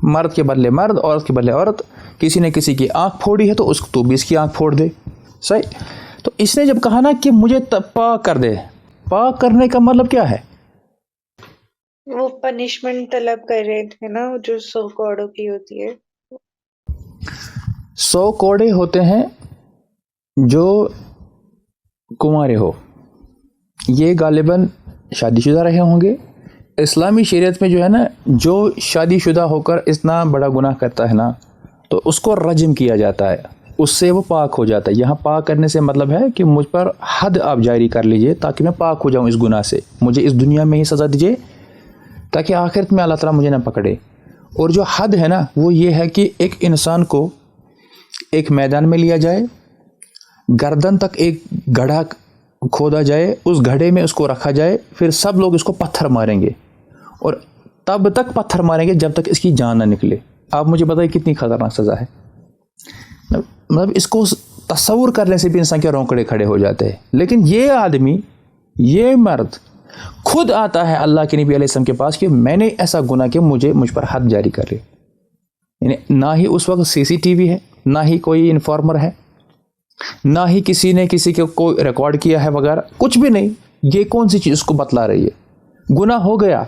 مرد کے بدلے مرد، عورت کے بدلے عورت، کسی نے کسی کی آنکھ پھوڑی ہے تو اس کو تو بھی اس کی آنکھ پھوڑ دے، صحیح۔ تو اس نے جب کہا نا کہ مجھے پاک کر دے، پاک کرنے کا مطلب کیا ہے؟ وہ پنشمنٹ طلب کر رہے تھے نا، جو 100 کوڑوں کی ہوتی ہے۔ 100 کوڑے ہوتے ہیں جو کنوارے ہو، یہ غالباً شادی شدہ رہے ہوں گے۔ اسلامی شریعت میں جو ہے نا، جو شادی شدہ ہو کر اتنا بڑا گناہ کرتا ہے نا، تو اس کو رجم کیا جاتا ہے، اس سے وہ پاک ہو جاتا ہے۔ یہاں پاک کرنے سے مطلب ہے کہ مجھ پر حد آپ جاری کر لیجئے تاکہ میں پاک ہو جاؤں اس گناہ سے، مجھے اس دنیا میں ہی سزا دیجئے تاکہ آخرت میں اللہ تعالیٰ مجھے نہ پکڑے۔ اور جو حد ہے نا وہ یہ ہے کہ ایک انسان کو ایک میدان میں لیا جائے، گردن تک ایک گڑھا کھودا جائے، اس گڑھے میں اس کو رکھا جائے، پھر سب لوگ اس کو پتھر ماریں گے، اور تب تک پتھر ماریں گے جب تک اس کی جان نہ نکلے۔ آپ مجھے بتائیں کتنی خطرناک سزا ہے۔ مطلب اس کو تصور کرنے سے بھی انسان کے رونکڑے کھڑے ہو جاتے ہیں۔ لیکن یہ آدمی، یہ مرد خود آتا ہے اللہ کے نبی علیہ السلام کے پاس کہ میں نے ایسا گناہ کہ مجھ پر حد جاری کر لے۔ یعنی نہ ہی اس وقت CCTV ہے، نہ ہی کوئی انفارمر ہے، نہ ہی کسی نے کسی کو کوئی ریکارڈ کیا ہے وغیرہ، کچھ بھی نہیں۔ یہ کون سی چیز اس کو بتلا رہی ہے؟ گناہ ہو گیا،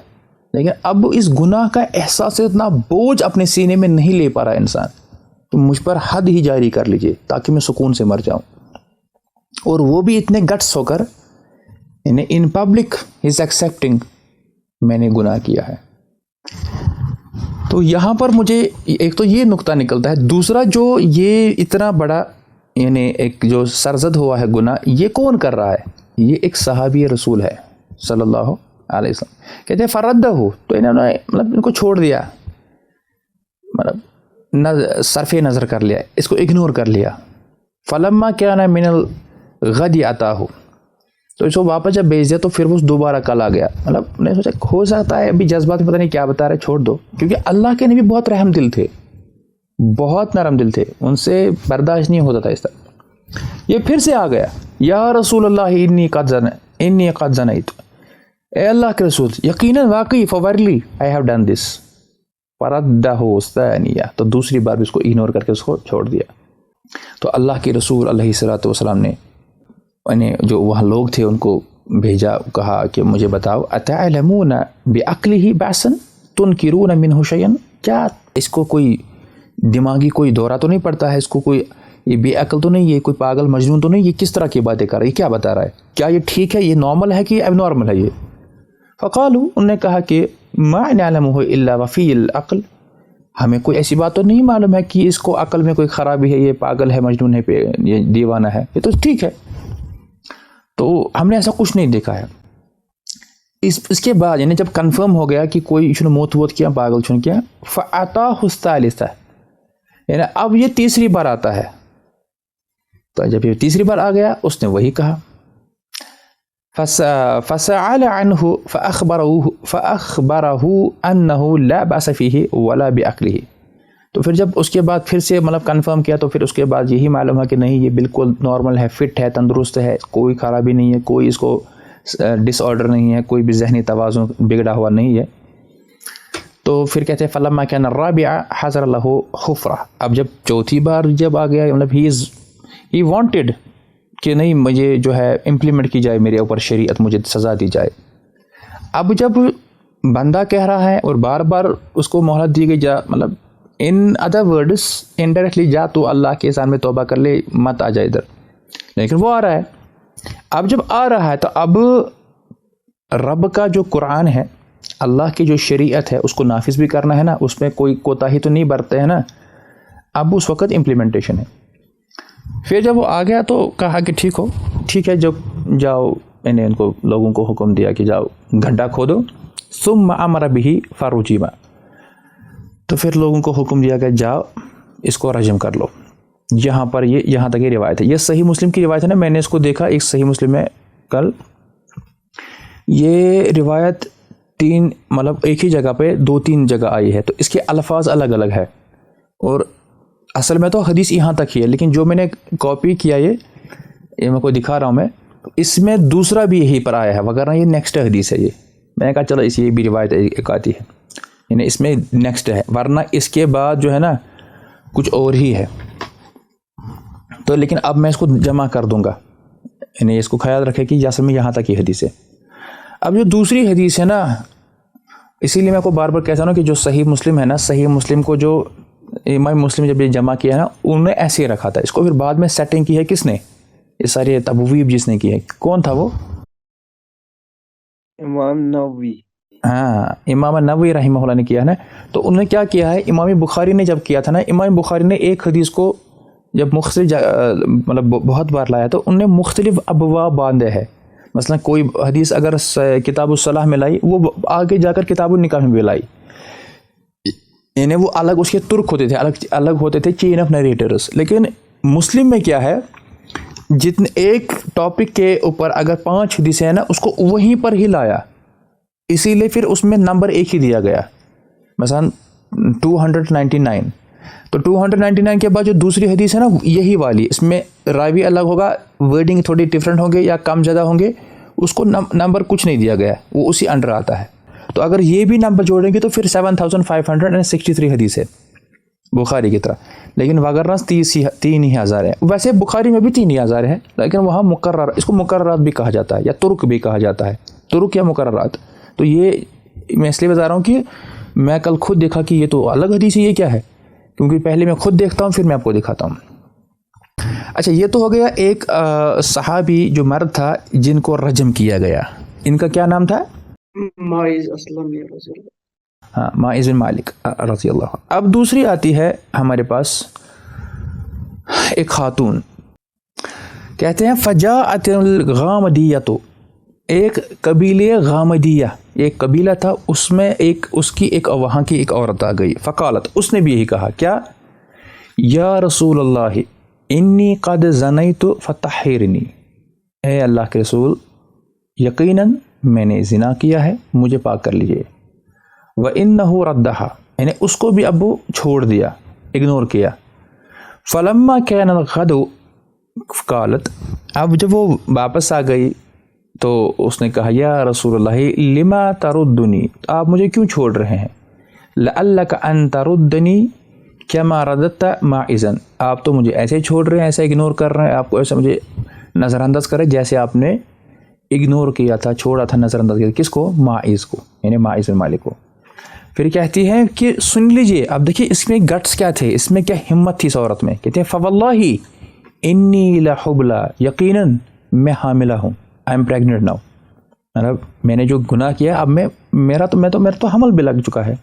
لیکن اب اس گناہ کا احساس اتنا بوجھ اپنے سینے میں نہیں لے پا رہا انسان، تو مجھ پر حد ہی جاری کر لیجئے تاکہ میں سکون سے مر جاؤں۔ اور وہ بھی اتنے گٹس ہو کر، یعنی ان پبلک از ایکسیپٹنگ میں نے گناہ کیا ہے۔ تو یہاں پر مجھے ایک تو یہ نقطہ نکلتا ہے، دوسرا جو یہ اتنا بڑا یعنی ایک جو سرزد ہوا ہے گناہ، یہ کون کر رہا ہے؟ یہ ایک صحابی رسول ہے صلی اللہ علیہ وسلم، کہتے ہیں فردہ ہو، تو انہوں نے مطلب ان کو چھوڑ دیا، مطلب صرف نظر کر لیا، اس کو اگنور کر لیا۔ فلما کان من الغد اتاہ، تو اس کو واپس جب بھیج دیا تو پھر وہ دوبارہ کل آ گیا۔ مطلب میں نے سوچا ہو سکتا ہے ابھی جذبات میں پتہ نہیں کیا بتا رہے، چھوڑ دو، کیونکہ اللہ کے نبی بہت رحم دل تھے، بہت نرم دل تھے، ان سے برداشت نہیں ہوتا تھا اس طرح۔ یہ پھر سے آ گیا، یا رسول اللہ انی قد زنیت، اے اللہ کے رسول یقیناً واقعی فورلی آئی ہیو ڈن دس، فردہ ثانیہ، تو دوسری بار بھی اس کو اگنور کر کے اس کو چھوڑ دیا۔ تو اللہ کے رسول علیہ الصلوۃ والسلام نے جو وہاں لوگ تھے ان کو بھیجا، کہا کہ مجھے بتاؤ اتعلمون بعقلہ بأسا تنکرون منہ شیئا، کیا اس کو کوئی دماغی کوئی دورہ تو نہیں پڑتا ہے، اس کو کوئی یہ بے عقل تو نہیں، یہ کوئی پاگل مجنون تو نہیں، یہ کس طرح کی باتیں کر رہا ہے، یہ کیا بتا رہا ہے، کیا یہ ٹھیک ہے، یہ نارمل ہے کہ یہ اب نارمل ہے یہ؟ فقالوا، انہوں نے کہا کہ ما نعلمہ الا وفی العقل، ہمیں کوئی ایسی بات تو نہیں معلوم ہے کہ اس کو عقل میں کوئی خرابی ہے، یہ پاگل ہے، مجنون ہے، یہ دیوانہ ہے، یہ تو ٹھیک ہے۔ تو ہم نے ایسا کچھ نہیں دیکھا ہے۔ اس کے بعد یعنی جب کنفرم ہو گیا کہ کوئی اس نے موت ووت کیا، پاگل چھن کیا، فأتاہ الثالثہ، یعنی اب یہ تیسری بار آتا ہے۔ تو جب یہ تیسری بار آ گیا اس نے وہی کہا، فسأل عنہ فأخبرہ انہ لا بأس فیہ ولا بعقلہ، تو پھر جب اس کے بعد پھر سے مطلب کنفرم کیا تو پھر اس کے بعد یہی معلوم ہے کہ نہیں یہ بالکل نارمل ہے، فٹ ہے، تندرست ہے، کوئی خرابی نہیں ہے، کوئی اس کو ڈس آرڈر نہیں ہے، کوئی بھی ذہنی توازن بگڑا ہوا نہیں ہے۔ تو پھر کہتے ہیں فلما کان الرابع حضر له حفرہ، اب جب چوتھی بار جب آ گیا، مطلب ہی وانٹیڈ کہ نہیں مجھے جو ہے امپلیمنٹ کی جائے میرے اوپر شریعت، مجھے سزا دی جائے۔ اب جب بندہ کہہ رہا ہے اور بار بار اس کو مہلت دی گئی، جا مطلب ان ادر ورڈس انڈائریکٹلی جا تو اللہ کے سامنے توبہ کر لے، مت آ جائے ادھر، لیکن وہ آ رہا ہے۔ اب جب آ رہا ہے تو اب رب کا جو قرآن ہے، اللہ کی جو شریعت ہے، اس کو نافذ بھی کرنا ہے نا، اس میں کوئی کوتاہی تو نہیں برتے ہیں نا، اب اس وقت امپلیمنٹیشن ہے۔ پھر جب وہ آ گیا تو کہا کہ ٹھیک ہے جب جاؤ، میں نے ان کو لوگوں کو حکم دیا کہ جاؤ گڈھا کھودو، ثم امر به فرجما، تو پھر لوگوں کو حکم دیا کہ جاؤ اس کو رجم کر لو۔ یہاں پر یہاں تک یہ روایت ہے. یہ صحیح مسلم کی روایت ہے نا, میں نے اس کو دیکھا ایک صحیح مسلم میں کل. یہ روایت تین مطلب ایک ہی جگہ پہ 2-3 جگہ آئی ہے, تو اس کے الفاظ الگ الگ ہے, اور اصل میں تو حدیث یہاں تک ہی ہے, لیکن جو میں نے کاپی کیا یہ میں کو دکھا رہا ہوں میں, اس میں دوسرا بھی یہی پر آیا ہے, وغیرہ یہ نیکسٹ حدیث ہے. میں نے کہا چلو اس یہ بھی روایت ایک آتی ہے, یعنی اس میں نیکسٹ ہے, ورنہ اس کے بعد جو ہے نا کچھ اور ہی ہے. تو لیکن اب میں اس کو جمع کر دوں گا, یعنی اس کو خیال رکھے کہ اصل میں یہاں تک یہ حدیث ہے. اب جو دوسری حدیث ہے نا, اسی لیے میں کو بار بار کہتا ہوں کہ جو صحیح مسلم ہے نا, صحیح مسلم کو جو امام مسلم جب یہ جمع کیا ہے نا, انہوں نے ایسے ہی رکھا تھا. اس کو پھر بعد میں سیٹنگ کی ہے کس نے, یہ ساری تبویب جس نے کی ہے, کون تھا وہ؟ امام نووی. ہاں, امام نووی رحمہ اللہ نے کیا ہے نا. تو انہوں نے کیا کیا ہے, امام بخاری نے جب کیا تھا نا, امام بخاری نے ایک حدیث کو جب مختلف مطلب بہت بار لایا تو انہوں نے مختلف ابواب باندھے ہیں. مثلا کوئی حدیث اگر کتاب الصلاح میں لائی, وہ آگے جا کر کتاب النکاح میں بھی لائی, یعنی وہ الگ اس کے ترک ہوتے تھے, الگ ہوتے تھے چین آف نریٹرز. لیکن مسلم میں کیا ہے, جتنے ایک ٹاپک کے اوپر اگر 5 حدیثیں ہیں نا, اس کو وہیں پر ہی لایا, اسی لیے پھر اس میں نمبر ایک ہی دیا گیا, مثلا 299. تو 299 کے بعد جو دوسری حدیث ہے نا, یہی والی, اس میں راوی الگ ہوگا, ورڈنگ تھوڑی ڈفرینٹ ہوں گے یا کم زیادہ ہوں گے, اس کو نمبر کچھ نہیں دیا گیا, وہ اسی انڈر آتا ہے. تو اگر یہ بھی نمبر جوڑیں گے تو پھر 7563 حدیث ہے بخاری کی طرح, لیکن وغیرہ 3,000 ہے. ویسے بخاری میں بھی 3,000 ہے, لیکن وہاں مقرر, اس کو مقررات بھی کہا جاتا ہے یا ترک بھی کہا جاتا ہے, ترک یا مقررات. تو یہ میں اس لیے بتا رہا ہوں کہ میں کل خود دیکھا کہ یہ تو الگ حدیث ہے, یہ کیا ہے, کیونکہ پہلے میں خود دیکھتا ہوں پھر میں آپ کو دکھاتا ہوں. اچھا, یہ تو ہو گیا ایک صحابی جو مرد تھا جن کو رجم کیا گیا, ان کا کیا نام تھا؟ ماعز اسلم رضی اللہ. ہاں, ماعز بن مالک رضی اللہ. اب دوسری آتی ہے ہمارے پاس ایک خاتون, کہتے ہیں فجاءت الغامدیۃ, ایک قبیلے غامدیہ, ایک قبیلہ تھا, اس میں وہاں کی ایک عورت آ گئی. فقالت, اس نے بھی یہی کہا, کیا؟ یا رسول اللہ انی قد زنیت فطہرنی, اے اللہ کے رسول یقیناً میں نے زنا کیا ہے, مجھے پاک کر لیجئے. وَإِنَّهُ رَدَّهَا, یعنی اس کو بھی اب چھوڑ دیا, اگنور کیا. فَلَمَّا كَانَ الْغَدُ قالت, اب جب وہ واپس آ گئی تو اس نے کہا, یا رسول اللہ لما تردنی, آپ مجھے کیوں چھوڑ رہے ہیں؟ لعلك ان تردنی كما رددت ماعزا, آپ تو مجھے ایسے چھوڑ رہے ہیں, ایسے اگنور کر رہے ہیں, آپ کو ایسے مجھے نظر انداز کرے جیسے آپ نے اگنور کیا تھا, چھوڑا تھا, نظر انداز کیا. کس کو؟ ماعز کو, یعنی ماعز بن مالک کو. پھر کہتی ہے کہ سن لیجئے, اب دیکھیے اس میں گٹس کیا تھے, اس میں کیا ہمت تھی اس عورت میں. کہتے ہیں فواللہ انی لحبلا, یقیناً میں حاملہ ہوں, آئی ایم پریگننٹ ناؤ, مطلب میں نے جو گناہ کیا اب میرا تو حمل بھی لگ چکا ہے.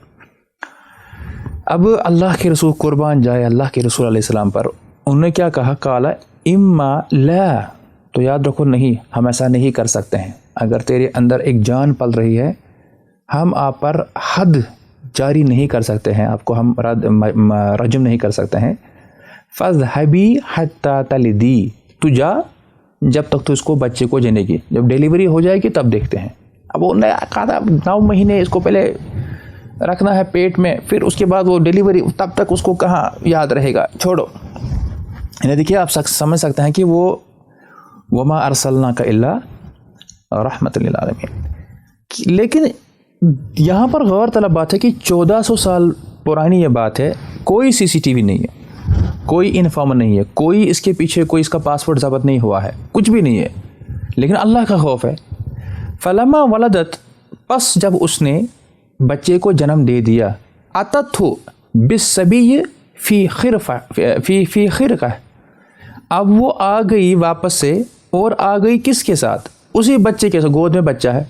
اب اللہ کے رسول قربان جائے اللہ کے رسول علیہ السلام پر, انہوں نے کیا کہا, قال اما لا, تو یاد رکھو نہیں, ہم ایسا نہیں کر سکتے ہیں. اگر تیرے اندر ایک جان پل رہی ہے, ہم آپ پر حد جاری نہیں کر سکتے ہیں, آپ کو ہم رجم نہیں کر سکتے ہیں. فاذهبی حتی تلدی, تو جا جب تک تو اس کو بچے کو جنے گی, جب ڈیلیوری ہو جائے گی تب دیکھتے ہیں. اب وہ کہا تھا 9 مہینے اس کو پہلے رکھنا ہے پیٹ میں, پھر اس کے بعد وہ ڈیلیوری, تب تک اس کو کہاں یاد رہے گا, چھوڑو. یعنی دیکھیے آپ سمجھ سکتے ہیں کہ وہ وما ارسلناک الا رحمت للعالمین. لیکن یہاں پر غور طلب بات ہے کہ 1400 سال پرانی یہ بات ہے, کوئی CCTV نہیں ہے, کوئی انفارمر نہیں ہے, کوئی اس کے پیچھے کوئی اس کا پاسورڈ ضبط نہیں ہوا ہے, کچھ بھی نہیں ہے, لیکن اللہ کا خوف ہے. فلما ولدت, پس جب اس نے بچے کو جنم دے دیا, اتتھو بالصبی فی خرقہ, اب وہ آ گئی واپس سے, اور آ گئی کس کے ساتھ؟ اسی بچے کے ساتھ, گود میں بچہ ہے.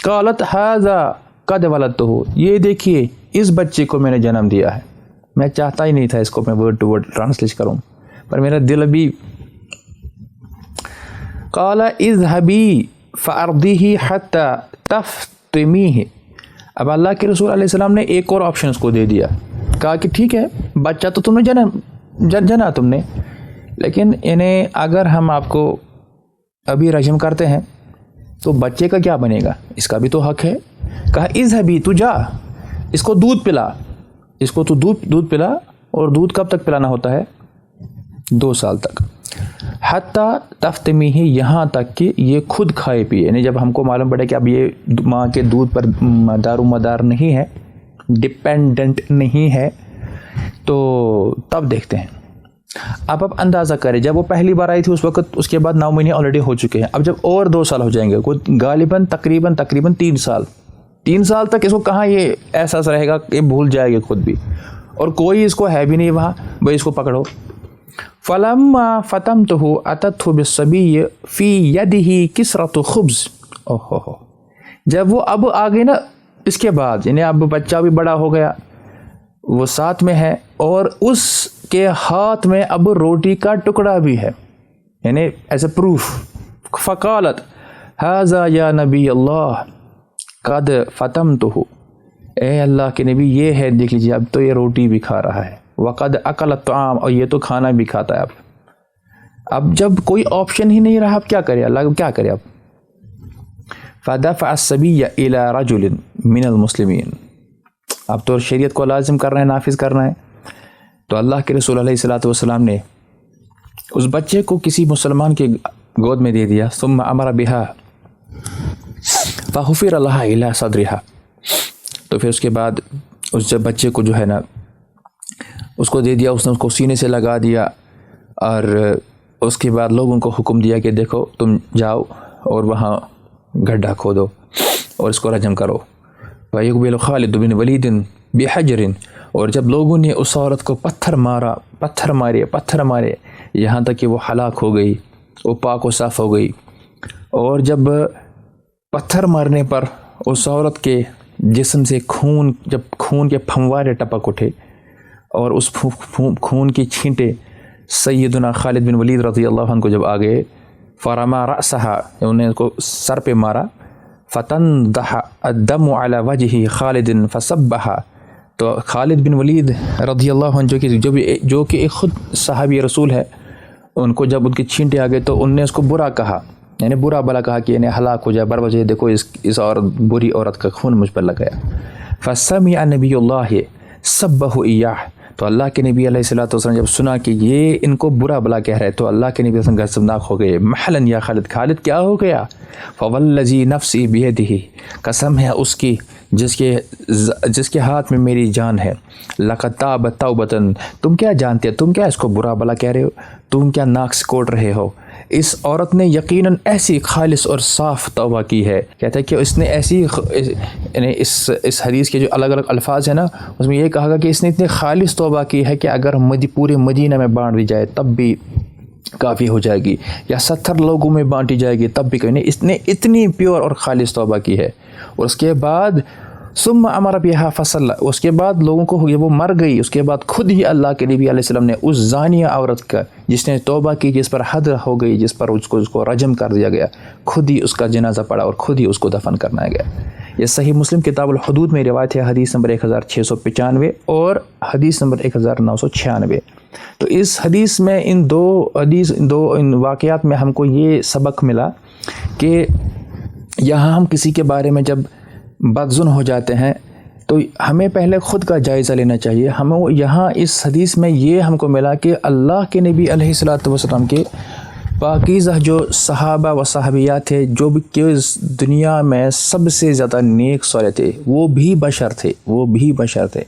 قالت ھذا قد ولدتہ, یہ دیکھیے اس بچے کو میں نے جنم دیا ہے. میں چاہتا ہی نہیں تھا اس کو میں ورڈ ٹو ورڈ ٹرانسلیٹ کروں, پر میرا دل ابھی. قال اذهبی فارضیہ حتی تفطمیہ, اب اللہ کے رسول علیہ السلام نے ایک اور آپشن اس کو دے دیا, کہا کہ ٹھیک ہے بچہ تو تم نے جنا تم نے، لیکن انہیں اگر ہم آپ کو ابھی رجم کرتے ہیں تو بچے کا کیا بنے گا؟ اس کا بھی تو حق ہے۔ کہا اذهبی، تو جا، اس کو دودھ پلا، اس کو تو دودھ پلا، اور دودھ کب تک پلانا ہوتا ہے؟ 2 سال تک، حتیٰ تفتمیہ، یہاں تک کہ یہ خود کھائے پیے، یعنی جب ہم کو معلوم پڑے کہ اب یہ ماں کے دودھ پر دار و مدار نہیں ہے، ڈپینڈنٹ نہیں ہے، تو تب دیکھتے ہیں۔ اب اندازہ کریں، جب وہ پہلی بار آئی تھی اس وقت، اس کے بعد 9 مہینے آلریڈی ہو چکے ہیں، اب جب اور 2 سال ہو جائیں گے، غالباً تقریباً 3 سال، 3 سال تک اس کو کہاں یہ احساس رہے گا، یہ بھول جائے گا خود بھی، اور کوئی اس کو ہے بھی نہیں وہاں بھائی اس کو پکڑو۔ فلما فتمتہ اتتہ بالصبی فی یدہ کسرۃ خبز، اوہو، جب وہ اب آگے نا اس کے بعد، یعنی اب بچہ بھی بڑا ہو گیا، وہ ساتھ میں ہے، اور اس کے ہاتھ میں اب روٹی کا ٹکڑا بھی ہے، یعنی ایز اے پروف۔ فقالت ھذا یا نبی اللہ قد فتمتہ، اے اللہ کے نبی یہ ہے، دیکھ لیجیے اب تو یہ روٹی بھی کھا رہا ہے، وقد اکل الطعام، اور یہ تو کھانا بھی کھاتا ہے۔ اب جب کوئی آپشن ہی نہیں رہا، اب کیا کرے اللہ، کیا کرے اب؟ فدفع الصبی الی رجل من المسلمین، اب تو شریعت کو لازم کرنا ہے، نافذ کرنا ہے، تو اللہ کے رسول علیہ الصلوۃ والسلام نے اس بچے کو کسی مسلمان کے گود میں دے دیا۔ ثم امر بها فحفر لها الی صدرها، تو پھر اس کے بعد اس جب بچے کو جو ہے نا اس کو دے دیا، اس نے اس کو سینے سے لگا دیا، اور اس کے بعد لوگوں کو حکم دیا کہ دیکھو تم جاؤ اور وہاں گڈھا کھودو اور اس کو رجم کرو۔ وَيُقْبِلُ خالد بن ولید بحجر، اور جب لوگوں نے اس عورت کو پتھر مارے یہاں تک کہ وہ ہلاک ہو گئی، وہ پاک و صاف ہو گئی، اور جب پتھر مارنے پر اس عورت کے جسم سے جب خون کے پھنوارے ٹپک اٹھے، اور اس خون کی چھینٹے سیدنا خالد بن ولید رضی اللہ عنہ کو جب آ گئے، فرما رأسہا، انہوں نے اس کو سر پہ مارا، فتندح الدم علی وجہ خالد فسبہا، تو خالد بن ولید رضی اللہ عنہ جو کہ ایک خود صحابی رسول ہے، ان کو جب ان کی چھینٹے آ گئے تو ان نے اس کو برا کہا، یعنی برا بلا کہا کہ انہیں ہلاک ہو جائے، بروجہ دیکھو اس عورت بری عورت کا خون مجھ پر لگایا۔ فسمع نبی اللہ سبہ ایاہ، تو اللہ کے نبی علیہ الصلوۃ والسلام جب سنا کہ یہ ان کو برا بلا کہہ رہے تو اللہ کے نبی صلی اللہ علیہ وسلم غضبناک ہو گئے۔ محلن یا خالد کیا ہو گیا؟ فوالذی نفسی بیدہ، قسم ہے اس کی جس کے ہاتھ میں میری جان ہے، لقد تاب توبۃ، تم کیا جانتے ہو، تم کیا اس کو برا بلا کہہ رہے ہو، تم کیا ناک سے کوٹ رہے ہو، اس عورت نے یقیناً ایسی خالص اور صاف توبہ کی ہے۔ کہتا ہے کہ اس نے ایسی، یعنی اس حدیث کے جو الگ الگ الفاظ ہیں نا، اس میں یہ کہا گا کہ اس نے اتنی خالص توبہ کی ہے کہ اگر پورے مدینہ میں بانٹ دی جائے تب بھی کافی ہو جائے گی، یا 70 لوگوں میں بانٹی جائے گی تب بھی کوئی نہیں، اس نے اتنی پیور اور خالص توبہ کی ہے۔ اور اس کے بعد ثم امر بها فصلى، اس کے بعد لوگوں کو وہ مر گئی، اس کے بعد خود ہی اللہ کے نبی علیہ السلام نے اس زانیہ عورت کا جس نے توبہ کی، جس پر حد ہو گئی، جس پر اس کو رجم کر دیا گیا، خود ہی اس کا جنازہ پڑا اور خود ہی اس کو دفن کرنا گیا۔ یہ صحیح مسلم کتاب الحدود میں روایت ہے، حدیث نمبر 1695 اور حدیث نمبر 1996۔ تو اس حدیث میں ان دو واقعات میں ہم کو یہ سبق ملا کہ یہاں ہم کسی کے بارے میں جب بدظن ہو جاتے ہیں تو ہمیں پہلے خود کا جائزہ لینا چاہیے۔ ہمیں یہاں اس حدیث میں یہ ہم کو ملا کہ اللہ کے نبی علیہ الصلوۃ والسلام کے پاکیزہ جو صحابہ و صحابیات تھے، جو کہ اس دنیا میں سب سے زیادہ نیک صالح تھے، وہ بھی بشر تھے،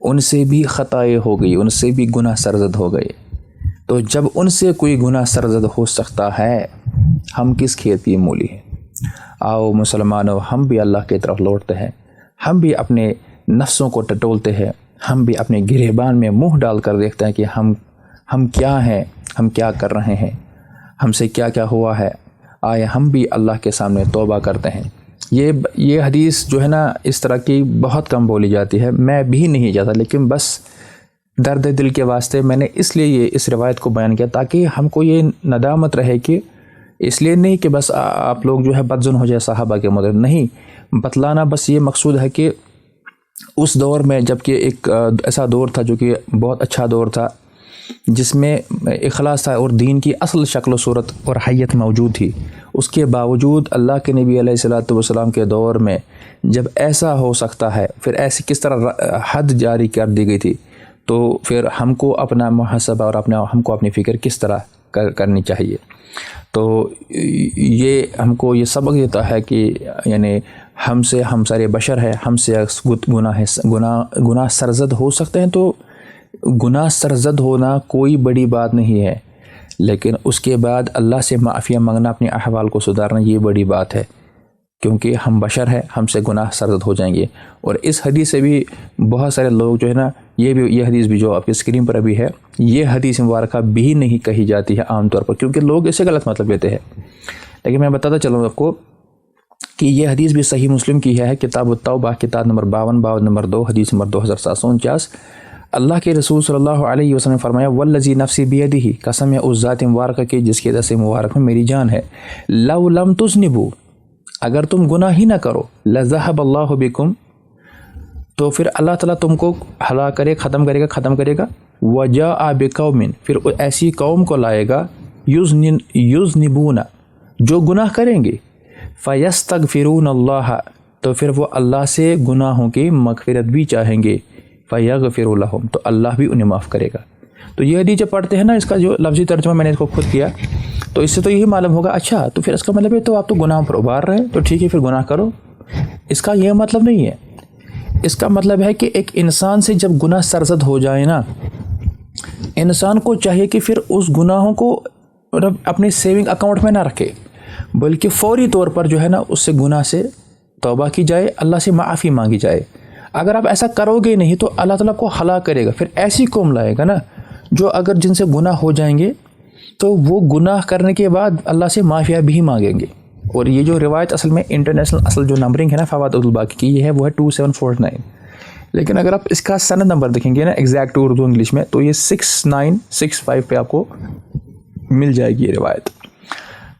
ان سے بھی خطائیں ہو گئی، ان سے بھی گناہ سرزد ہو گئے۔ تو جب ان سے کوئی گناہ سرزد ہو سکتا ہے، ہم کس کھیت کی مولی ہیں؟ آؤ مسلمانوں، ہم بھی اللہ کی طرف لوٹتے ہیں، ہم بھی اپنے نفسوں کو ٹٹولتے ہیں، ہم بھی اپنے گریبان میں منہ ڈال کر دیکھتے ہیں کہ ہم کیا ہیں، ہم کیا کر رہے ہیں، ہم سے کیا کیا ہوا ہے، آئے ہم بھی اللہ کے سامنے توبہ کرتے ہیں۔ یہ حدیث جو ہے نا اس طرح کی بہت کم بولی جاتی ہے، میں بھی نہیں جاتا، لیکن بس درد دل کے واسطے میں نے اس لیے اس روایت کو بیان کیا تاکہ ہم کو یہ ندامت رہے کہ اس لیے نہیں کہ بس آپ لوگ جو ہے بدظن ہو جائے صحابہ کے مدد، نہیں، بتلانا بس یہ مقصود ہے کہ اس دور میں جب کہ ایک ایسا دور تھا جو کہ بہت اچھا دور تھا، جس میں اخلاص تھا اور دین کی اصل شکل و صورت اور حیت موجود تھی، اس کے باوجود اللہ کے نبی علیہ الصلوۃ والسلام کے دور میں جب ایسا ہو سکتا ہے، پھر ایسی کس طرح حد جاری کر دی گئی تھی، تو پھر ہم کو اپنا محاسبہ اور ہم کو اپنی فکر کس طرح کرنی چاہیے۔ تو یہ ہم کو یہ سبق دیتا ہے کہ یعنی ہم سارے بشر ہیں، ہم سے گناہ سرزد ہو سکتے ہیں، تو گناہ سرزد ہونا کوئی بڑی بات نہیں ہے، لیکن اس کے بعد اللہ سے معافیہ مانگنا، اپنے احوال کو سدھارنا، یہ بڑی بات ہے، کیونکہ ہم بشر ہیں، ہم سے گناہ سرزد ہو جائیں گے۔ اور اس حدیث سے بھی بہت سارے لوگ جو ہے نا، یہ حدیث بھی جو آپ کی اسکرین پر ابھی ہے، یہ حدیث مبارکہ بھی نہیں کہی جاتی ہے عام طور پر، کیونکہ لوگ اسے غلط مطلب لیتے ہیں۔ لیکن میں بتاتا چلوں آپ کو کہ یہ حدیث بھی صحیح مسلم کی ہے، کتاب التوبہ، کتاب نمبر 52، باب نمبر 2، حدیث نمبر 2749۔ اللہ کے رسول صلی اللہ علیہ وسلم نے فرمایا، والذی نفسی بیدہ، قسم ہے اس ذات مبارکہ کی جس کے دست مبارک میں میری جان ہے، لو لم تذنبوا، اگر تم گناہ ہی نہ کرو، لذہب اللہ بکم، تو پھر اللہ تعالیٰ تم کو ہلاک کرے، ختم کرے گا، وجاء بقوم، پھر ایسی قوم کو لائے گا، یذنبون، جو گناہ کریں گے، فیستغفرون اللہ، تو پھر وہ اللہ سے گناہوں کی مغفرت بھی چاہیں گے، فیغفر لہم، تو اللہ بھی انہیں معاف کرے گا۔ تو یہ حدیث جب پڑھتے ہیں نا، اس کا جو لفظی ترجمہ میں نے اس کو خود کیا، تو اس سے تو یہی معلوم ہوگا، اچھا تو پھر اس کا مطلب ہے تو آپ تو گناہ پر ابھار رہے ہیں، تو ٹھیک ہے پھر گناہ کرو۔ اس کا یہ مطلب نہیں ہے، اس کا مطلب ہے کہ ایک انسان سے جب گناہ سرزد ہو جائے نا، انسان کو چاہیے کہ پھر اس گناہوں کو اپنے سیونگ اکاؤنٹ میں نہ رکھے، بلکہ فوری طور پر جو ہے نا اس سے گناہ سے توبہ کی جائے، اللہ سے معافی مانگی جائے۔ اگر آپ ایسا کرو گے نہیں تو اللہ تعالیٰ کو ہلاک کرے گا، پھر ایسی قوم لائے گا نا جو اگر جن سے گناہ ہو جائیں گے تو وہ گناہ کرنے کے بعد اللہ سے معافیہ بھی مانگیں گے۔ اور یہ جو روایت اصل میں انٹرنیشنل اصل جو نمبرنگ ہے نا فوائد الباقی کی، یہ ہے وہ ہے 2749، لیکن اگر آپ اس کا سند نمبر دیکھیں گے نا ایگزیکٹ اردو انگلش میں، تو یہ 6965 پہ آپ کو مل جائے گی یہ روایت۔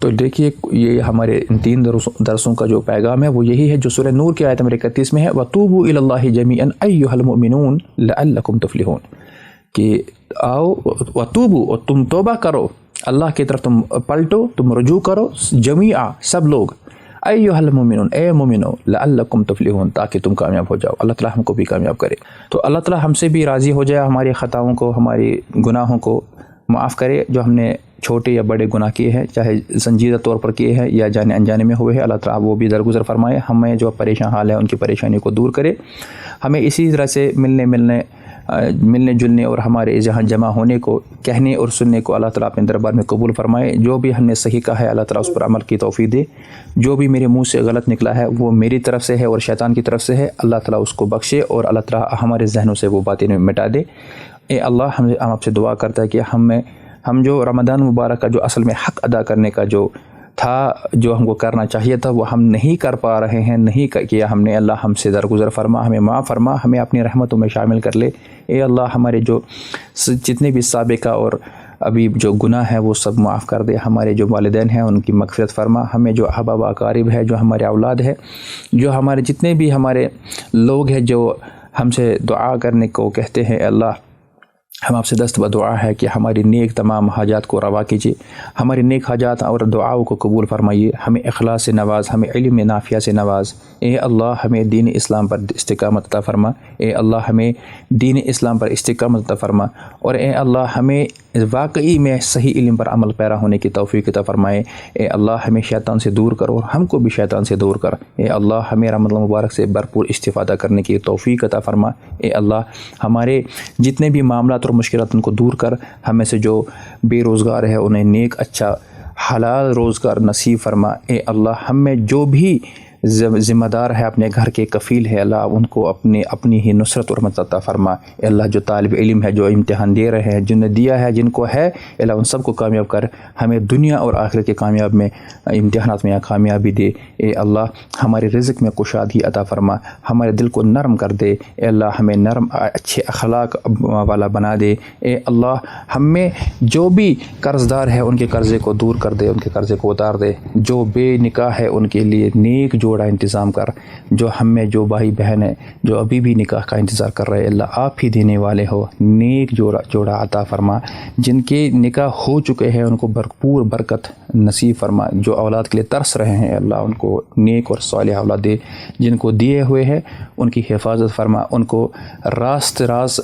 تو دیکھیے یہ ہمارے ان 3 درسوں کا جو پیغام ہے وہ یہی ہے جو سورہ نور کی آیت نمبر 31 میں ہے، وَتُوبُوا إِلَى اللَّهِ جَمِيعًا أَيُّهَا الْمُؤْمِنُونَ لَعَلَّكُمْ تُفْلِحُونَ، کہ آؤ وَتُوبُوا، اور تم توبہ کرو، اللہ کی طرف تم پلٹو، تم رجوع کرو، جمیعا سب لوگ، أَيُّهَا الْمُؤْمِنُونَ، اے مومنو، لَعَلَّكُمْ تُفْلِحُونَ، تاکہ تم کامیاب ہو جاؤ، اللہ تعالیٰ ہم کو بھی کامیاب کرے۔ تو اللہ تعالیٰ ہم سے بھی راضی ہو جائے، ہماری خطاؤں کو، ہماری گناہوں کو معاف کرے، جو ہم نے چھوٹے یا بڑے گناہ کیے ہیں، چاہے سنجیدہ طور پر کیے ہیں یا جانے انجانے میں ہوئے ہیں، اللہ تعالیٰ وہ بھی درگزر فرمائے، ہمیں جو پریشان حال ہے ان کی پریشانی کو دور کرے، ہمیں اسی طرح سے ملنے جلنے اور ہمارے جہاں جمع ہونے کو، کہنے اور سننے کو اللہ تعالیٰ اپنے دربار میں قبول فرمائے۔ جو بھی ہم نے صحیح کہا ہے اللہ تعالیٰ اس پر عمل کی توفیق دے، جو بھی میرے منہ سے غلط نکلا ہے وہ میری طرف سے ہے اور شیطان کی طرف سے ہے، اللہ تعالیٰ اس کو بخشے اور اللہ تعالیٰ ہمارے ذہنوں سے وہ باتیں مٹا دے۔ اے اللہ، ہم آپ سے دعا کرتا ہے کہ ہم جو رمضان مبارک کا جو اصل میں حق ادا کرنے کا جو تھا، جو ہم کو کرنا چاہیے تھا، وہ ہم نہیں کر پا رہے ہیں، نہیں کیا ہم نے، اللہ ہم سے درگزر فرما، ہمیں معاف فرما، ہمیں اپنی رحمتوں میں شامل کر لے۔ اے اللہ، ہمارے جو جتنے بھی سابقہ اور ابھی جو گناہ ہے وہ سب معاف کر دے، ہمارے جو والدین ہیں ان کی مغفرت فرما، ہمیں جو احباب اقارب ہے، جو ہمارے اولاد ہے، جو ہمارے جتنے بھی ہمارے لوگ ہیں جو ہم سے دعا کرنے کو کہتے ہیں، اللہ ہم آپ سے دست بدعا ہے کہ ہماری نیک تمام حاجات کو روا کیجیے، ہماری نیک حاجات اور دعاؤں کو قبول فرمائیے، ہمیں اخلاص سے نواز، ہمیں علم نافعہ سے نواز۔ اے اللہ، ہمیں دین اسلام پر استقامت عطا فرما، اے اللہ ہمیں دین اسلام پر استقامت عطا فرما، اور اے اللہ ہمیں واقعی میں صحیح علم پر عمل پیرا ہونے کی توفیق عطا فرمائے۔ اے اللہ ہمیں شیطان سے دور کر اور ہم کو بھی شیطان سے دور کر۔ اے اللہ ہمیں رمضان مبارک سے بھرپور استفادہ کرنے کی توفیق عطا فرما۔ اے اللہ ہمارے جتنے بھی معاملات اور مشکلات ان کو دور کر، ہمیں سے جو بے روزگار ہے انہیں نیک اچھا حلال روزگار نصیب فرما۔ اے اللہ ہم میں جو بھی ذمہ دار ہے، اپنے گھر کے کفیل ہے، اللہ ان کو اپنی ہی نصرت اور مدد عطا فرما۔ اے اللہ جو طالب علم ہے، جو امتحان دے رہے ہیں، جن نے دیا ہے، جن کو ہے، اے اللہ ان سب کو کامیاب کر، ہمیں دنیا اور آخرت کے کامیاب میں امتحانات میں کامیابی دے۔ اے اللہ ہمارے رزق میں کشادگی عطا فرما، ہمارے دل کو نرم کر دے۔ اے اللہ ہمیں نرم اچھے اخلاق والا بنا دے۔ اے اللہ ہم میں جو بھی قرض دار ہے ان کے قرضے کو دور کر دے، ان کے قرضے کو اتار دے۔ جو بے نکاح ہے ان کے لیے نیک جوڑا انتظام کر، جو ہم میں جو بھائی بہن ہیں جو ابھی بھی نکاح کا انتظار کر رہے ہیں، اللہ آپ ہی دینے والے ہو، نیک جوڑا عطا فرما، جن کے نکاح ہو چکے ہیں ان کو بھرپور برکت نصیب فرما، جو اولاد کے لیے ترس رہے ہیں اللہ ان کو نیک اور صالح اولاد دے، جن کو دیے ہوئے ہیں ان کی حفاظت فرما، ان کو راست راز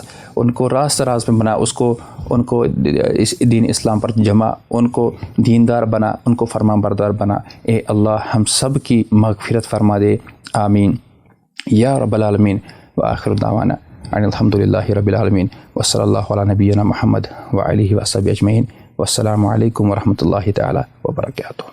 میں بنا، ان کو اس دین اسلام پر جمع، ان کو دیندار بنا، ان کو فرما بردار بنا، اے اللہ ہم سب کی مغفرت فرما دے، آمین یا رب العالمین۔ وآخر دعوانا ان الحمد للہ رب العالمین، وصلی اللہ علی نبینا محمد وآلہ وصحبہ اجمعین، والسلام علیکم ورحمۃ اللہ تعالی وبرکاتہ۔